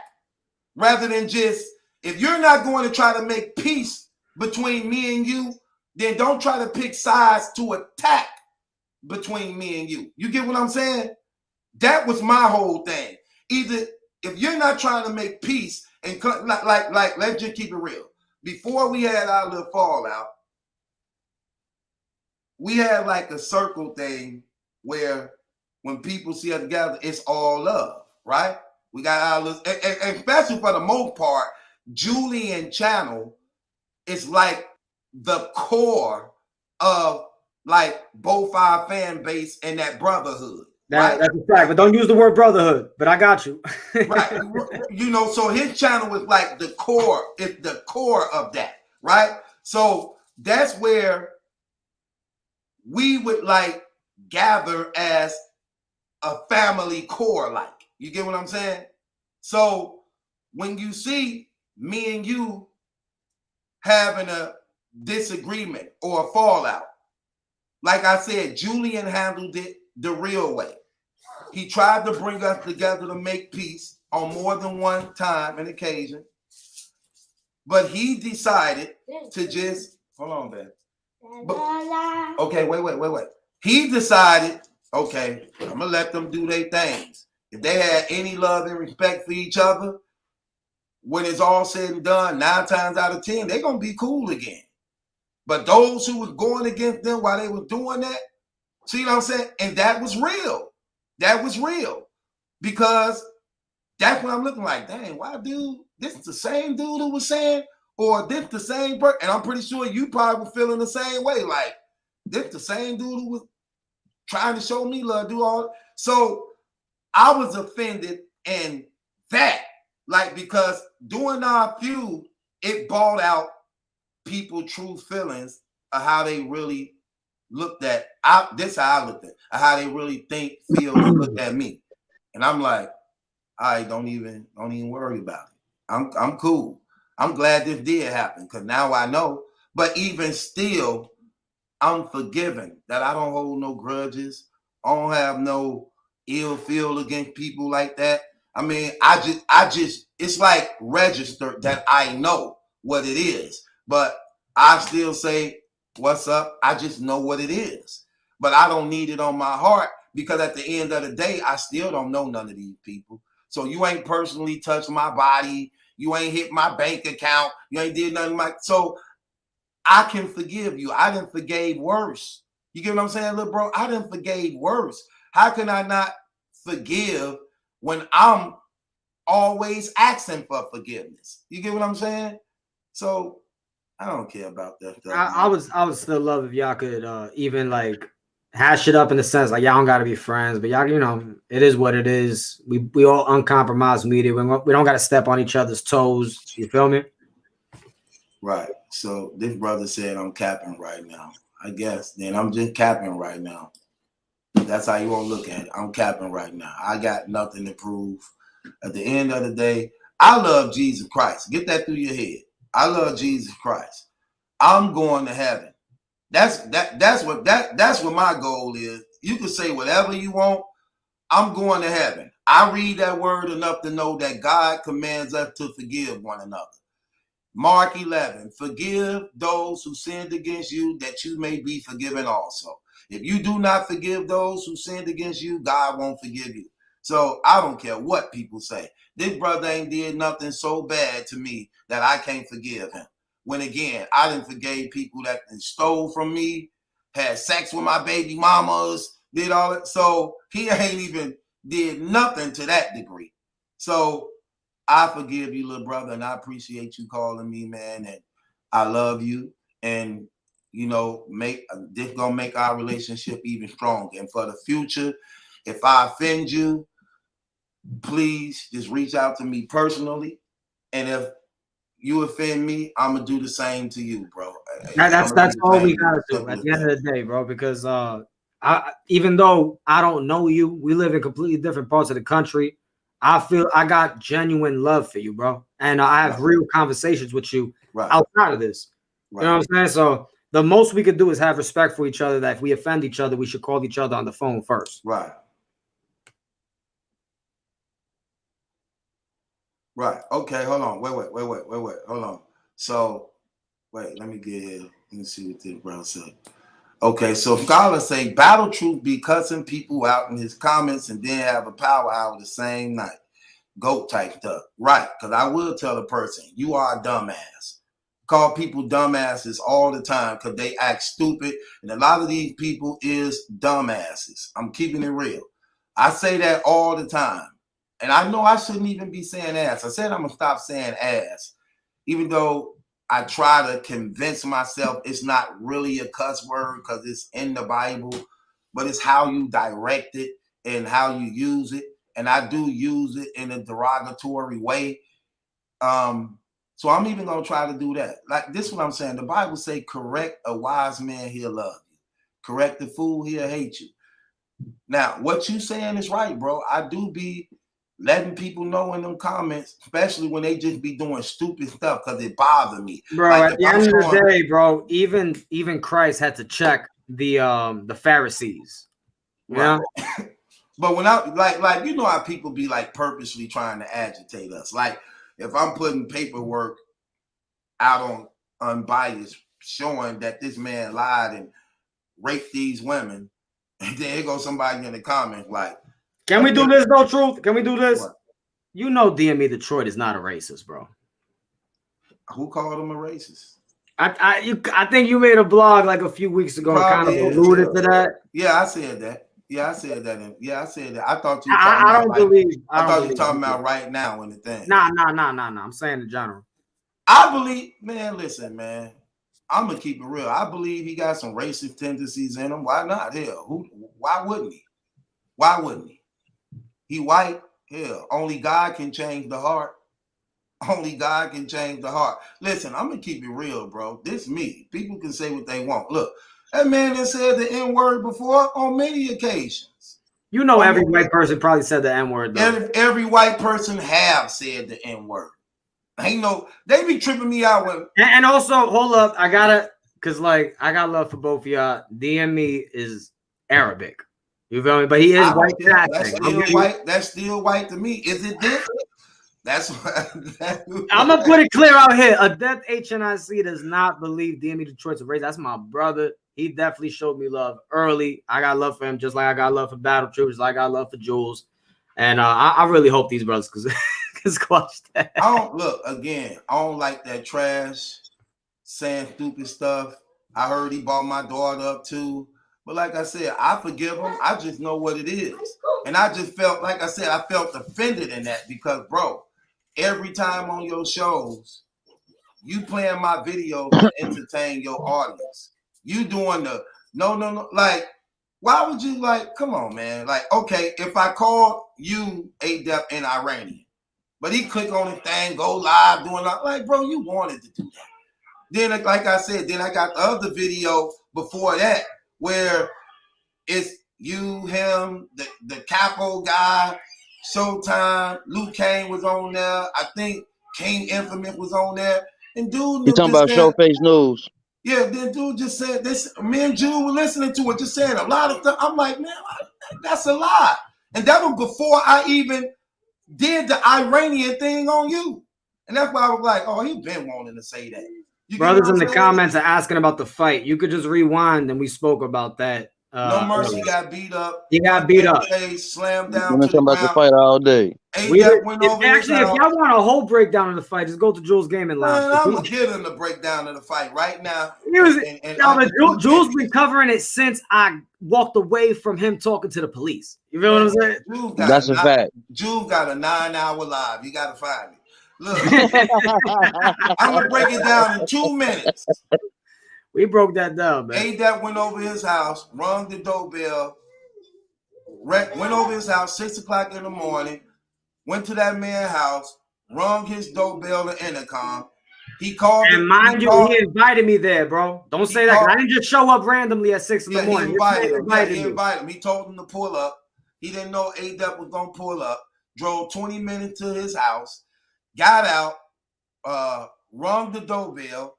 Rather than just, if you're not going to try to make peace between me and you, then don't try to pick sides to attack between me and you. You get what I'm saying? That was my whole thing. Either if you're not trying to make peace And like, let's just keep it real. Before we had our little fallout, we had like a circle thing where when people see us together, it's all love, right? We got our little, and especially for the most part, Julian channel is like the core of like both our fan base and that brotherhood. Right? That's a fact, but don't use the word brotherhood. But I got you. Right. You know, so his channel is like the core. It's the core of that, right? So that's where we would like gather as a family core, like. You get what I'm saying? So when you see me and you having a disagreement or a fallout, like I said, Julian handled it the real way. He tried to bring us together to make peace on more than one time and occasion. But he decided to just, hold on, man. Okay, wait. He decided, okay, I'm going to let them do their things. If they had any love and respect for each other, when it's all said and done, 9 times out of 10, they're going to be cool again. But those who was going against them while they were doing that, see what I'm saying? And that was real. That was real. Because that's what I'm looking like. Dang, why dude? This is the same dude who was saying, or this the same person. And I'm pretty sure you probably were feeling the same way. Like, this the same dude who was trying to show me love, do all. So I was offended in that. Like, because during our feud, it brought out people' true feelings of how they really looked at. This how I looked at how they really think, feel, and look at me. And I'm like, all right, don't even worry about it. I'm cool. I'm glad this did happen because now I know. But even still, I'm forgiven that I don't hold no grudges. I don't have no ill feel against people like that. I mean, I just, it's like registered that I know what it is. But I still say, what's up? I just know what it is. But I don't need it on my heart because at the end of the day, I still don't know none of these people. So you ain't personally touched my body. You ain't hit my bank account. You ain't did nothing like, so I can forgive you. I done forgave worse. You get what I'm saying, little bro? I done forgave worse. How can I not forgive when I'm always asking for forgiveness? You get what I'm saying? So I don't care about that stuff. I would still love if y'all could even like hash it up in the sense like y'all don't got to be friends, but y'all, you know, it is what it is. We all uncompromised media. We don't got to step on each other's toes. You feel me? Right. So this brother said I'm capping right now. I guess then I'm just capping right now. That's how you want to look at it. I'm capping right now. I got nothing to prove. At the end of the day, I love Jesus Christ. Get that through your head. I love Jesus Christ. I'm going to heaven. That's what my goal is. You can say whatever you want. I'm going to heaven. I read that word enough to know that God commands us to forgive one another. Mark 11, forgive those who sinned against you, that you may be forgiven also. If you do not forgive those who sinned against you, God won't forgive you. So I don't care what people say. This brother ain't did nothing so bad to me that I can't forgive him. When again, I didn't forgive people that stole from me, had sex with my baby mamas, did all that. So he ain't even did nothing to that degree. So I forgive you, little brother, and I appreciate you calling me, man. And I love you. And, you know, this gonna make our relationship even stronger. And for the future, if I offend you, please just reach out to me personally. And if you offend me, I'm gonna do the same to you, bro. That's all we gotta do at the end of the day, bro. Because even though I don't know you, we live in completely different parts of the country. I feel I got genuine love for you, bro. And I have real conversations with you outside of this. You know what I'm saying? So the most we could do is have respect for each other, that if we offend each other, we should call each other on the phone first. Right. Right. Okay, hold on. Wait. Hold on. So, wait, let me get here. Let me see what this bro said. Okay, so scholars say Battle Truth be cussing people out in his comments and then have a power hour the same night. goat type stuff. Right, because I will tell a person, you are a dumbass. Call people dumbasses all the time because they act stupid. And a lot of these people is dumbasses. I'm keeping it real. I say that all the time. And I know I shouldn't even be saying ass. I said I'm going to stop saying ass. Even though I try to convince myself it's not really a cuss word because it's in the Bible. But it's how you direct it and how you use it. And I do use it in a derogatory way. So I'm even going to try to do that. Like this is what I'm saying. The Bible say, correct a wise man, he'll love you. Correct the fool, he'll hate you. Now, what you saying is right, bro. I do be letting people know in them comments, especially when they just be doing stupid stuff because it bothers me. Bro, like at the end of the day, bro, even Christ had to check the Pharisees. Yeah. Right. But when I like you know how people be like purposely trying to agitate us. Like if I'm putting paperwork out on Unbiased showing that this man lied and raped these women, and then here goes somebody in the comments like, can we do this though, Truth? Can we do this? What? You know DME Detroit is not a racist, bro. Who called him a racist? I think you made a blog like a few weeks ago and kind of alluded to that. Yeah, I said that. I said that. I said that. I thought you. I don't believe. I thought you were talking about right now in the thing. Nah. I'm saying in general. I believe, man. Listen, man. I'm gonna keep it real. I believe he got some racist tendencies in him. Why not? Hell, why wouldn't he? Why wouldn't he? He white. Hell, only God can change the heart. Only God can change the heart. Listen, I'm gonna keep it real, bro. This me. People can say what they want. Look, that man has said the N-word before on many occasions. You know, every white person probably said the N-word. Every white person have said the N-word. Ain't no, they be tripping me out when. And also, hold up, I got love for both of y'all. DME is Arabic. You feel me? But he is white. That's still white to me. Is it different? That's I'm gonna put it clear out here. Adept HNIC does not believe DME Detroit's a race. That's my brother. He definitely showed me love early. I got love for him, just like I got love for Battle Troopers, like I got love for Jules. And I really hope these brothers can squash that. I don't like that trash saying stupid stuff. I heard he bought my daughter up too. But like I said, I forgive him. I just know what it is. And I just felt, like I said, I felt offended in that because, bro, every time on your shows, you playing my videos to entertain your audience. You doing the no. Like, why would you come on, man? Like, okay, if I called you Adept and Iranian, but he click on the thing, go live, doing that, like, bro, you wanted to do that. Then, like I said, then I got the other video before that where it's you, him, the Capo guy, Showtime, Luke Kane was on there. I think King Infamous was on there. And dude, you talking about Showface News? Yeah, then dude just said this. Me and Jude were listening to it, just saying a lot of stuff. I'm like, man, that's a lie. And that was before I even did the Iranian thing on you. And that's why I was like, oh, he been wanting to say that. Brothers in the comments are asking about the fight. You could just rewind and we spoke about that. No Mercy got beat up. He got beat up. Slammed down. We're talking about the fight all day. If y'all want a whole breakdown of the fight, just go to Jules' Gaming Lounge. I'm gonna give him the breakdown of the fight right now. Jules been covering it since I walked away from him talking to the police. You feel what I'm saying? That's a fact. Jules got a 9-hour live. You gotta find it. Look, I'm gonna break it down in 2 minutes. We broke that down, man. Adept went over his house, rung the doorbell, went over his house 6 o'clock in the morning, went to that man's house, rung his doorbell and intercom. He called. And mind you, he invited me there, bro. Don't say that. I didn't just show up randomly at 6 in the morning. He invited him. He told him to pull up. He didn't know Adept was gonna pull up. Drove 20 minutes to his house, got out, rung the doorbell.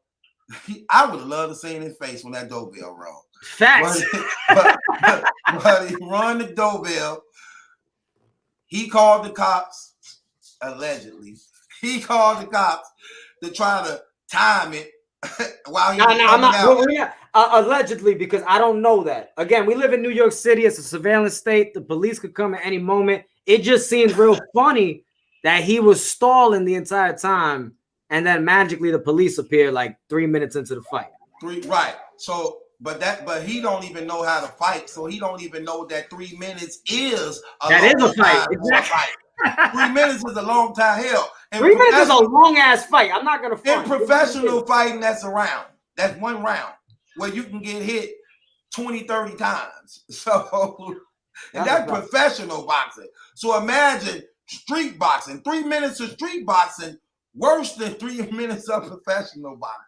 I would have loved to see his face when that doorbell rung. Facts. But he rung the doorbell. He called the cops, allegedly. He called the cops to try to time it while he was coming out. Allegedly, because I don't know that. Again, we live in New York City. It's a surveillance state. The police could come at any moment. It just seems real funny that he was stalling the entire time, and then magically the police appeared like 3 minutes into the fight. Right. So, but he don't even know how to fight, so he don't even know that 3 minutes is a fight. Exactly. 3 minutes is a long time. Hell, 3 minutes is a long ass fight. I'm not gonna front. In professional fighting, that's a round. That's one round where you can get hit 20, 30 times. So, and that's professional boxing. So imagine street boxing. 3 minutes of street boxing worse than 3 minutes of professional boxing.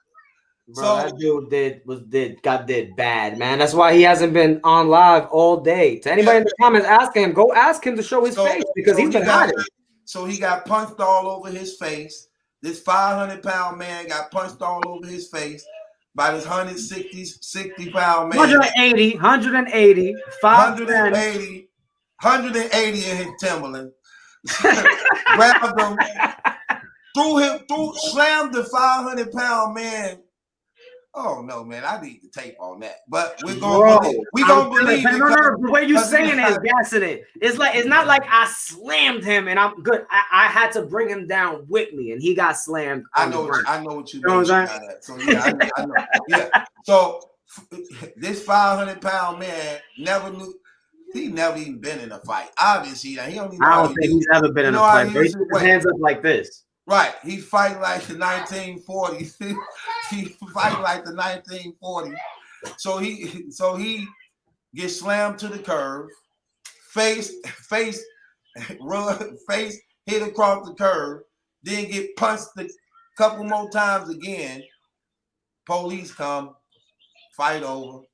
Bro, so that dude got bad, man. That's why he hasn't been on live all day. To anybody in the comments asking him, go ask him to show his face because he's been hiding. So he got punched all over his face. This 500-pound man got punched all over his face by this 160-pound man. 180, 180 in his Timberland. Grabbed him, slammed the 500-pound man. Oh no, man! I need the tape on that. But we're gonna believe it. No, the way you saying it is gassing it. It's not like I slammed him and I'm good. I had to bring him down with me, and he got slammed. I know what you mean. So yeah, I know. Yeah. So this 500-pound man never knew. He never even been in a fight. Obviously, he don't even. I don't think he's ever been in a fight. He put his hands up like this. Right, he fighting like the 1940s. He fighting like the 1940s. So he gets slammed to the curb, face hit across the curb, then get punched a couple more times again. Police come, fight over,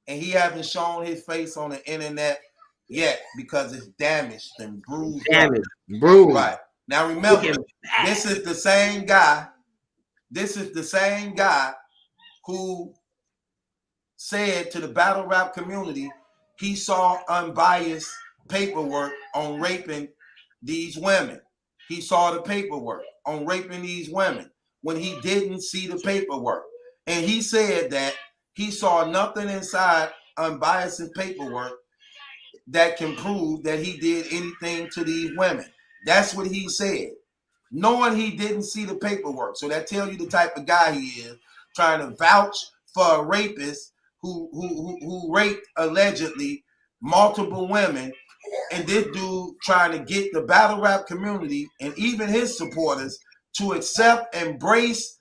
and he haven't shown his face on the internet yet because it's damaged and bruised. Bruised. Right. Now remember, this is the same guy. This is the same guy who said to the battle rap community he saw unbiased paperwork on raping these women. He saw the paperwork on raping these women when he didn't see the paperwork. And he said that he saw nothing inside unbiased paperwork that can prove that he did anything to these women. That's what he said, knowing he didn't see the paperwork. So that tells you the type of guy he is, trying to vouch for a rapist who raped allegedly multiple women, and this dude trying to get the battle rap community and even his supporters to accept, embrace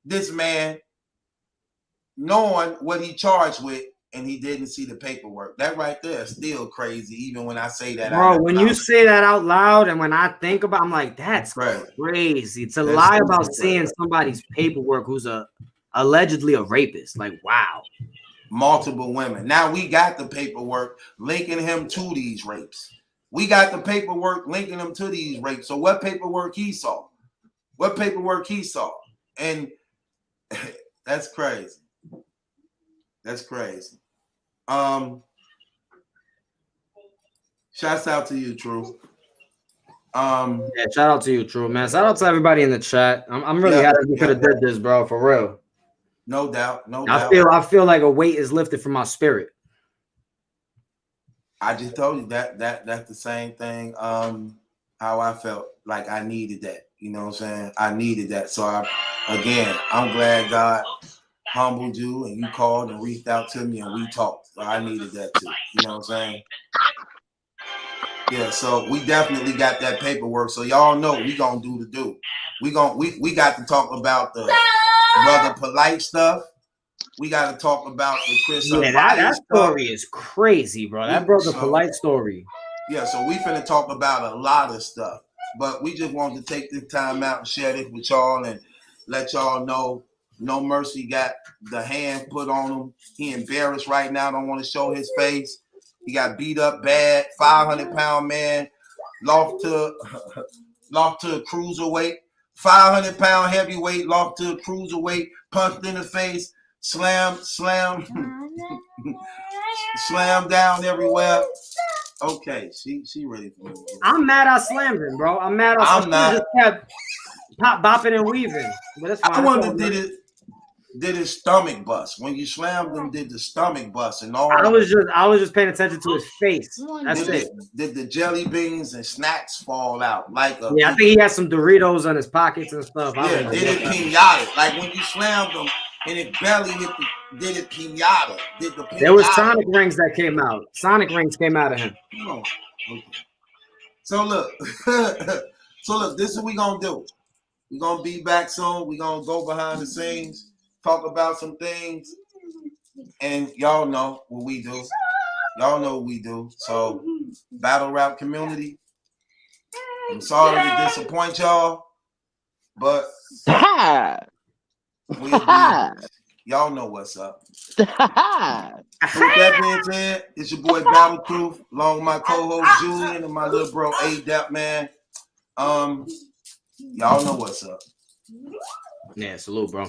this man, knowing what he charged with. And he didn't see the paperwork. That right there is still crazy, even when I say that. Bro, when you say that out loud, and when I think about it, I'm like, that's crazy. To lie about seeing somebody's paperwork who's allegedly a rapist. Like, wow. Multiple women. Now we got the paperwork linking him to these rapes. We got the paperwork linking him to these rapes. So what paperwork he saw? What paperwork he saw? And that's crazy. That's crazy. Shouts out to you, True. Yeah, shout out to you, True, man. Shout out to everybody in the chat. I'm really happy we could have did this, bro, for real. No doubt, no doubt. I feel like a weight is lifted from my spirit. I just told you that's the same thing. How I felt like I needed that. You know what I'm saying? I needed that. So I'm glad God humbled you and you called and reached out to me and we talked. So I needed that too. You know what I'm saying? Yeah, so we definitely got that paperwork. So y'all know we gonna do the do. We got to talk about the Brother Polite stuff. We got to talk about the Chris. Yeah, that story is crazy, bro. That Brother Polite story. Yeah, so we finna talk about a lot of stuff, but we just wanted to take this time out and share this with y'all and let y'all know No Mercy got the hand put on him. He embarrassed right now, don't want to show his face. He got beat up bad. 500-pound man lost to a cruiserweight. 500-pound heavyweight lost to a cruiserweight. Punched in the face. Slam down everywhere. Okay, she ready for me. I'm mad I slammed him, bro. I'm mad I I'm not. just kept bopping and weaving. But that's fine. I wouldn't have did it. did his stomach bust. When you slammed him, did the stomach bust and all. I was just paying attention to his face. That's it. Did the jelly beans and snacks fall out? Like a I think he had some Doritos on his pockets and stuff. Yeah, did it pinata? Like when you slammed him and his belly hit did it pinata? Did the pinata? There was Sonic rings that came out. Sonic rings came out of him. Oh, okay. So look, this is what we gonna do. We're gonna be back soon. We're gonna go behind the scenes, talk about some things, and y'all know what we do. Y'all know what we do. So, battle rap community, I'm sorry to disappoint y'all, but y'all know what's up. So with that being said, it's your boy Battle Truth, along with my co-host Julian and my little bro Adept, man. Y'all know what's up. Yeah, salute, bro.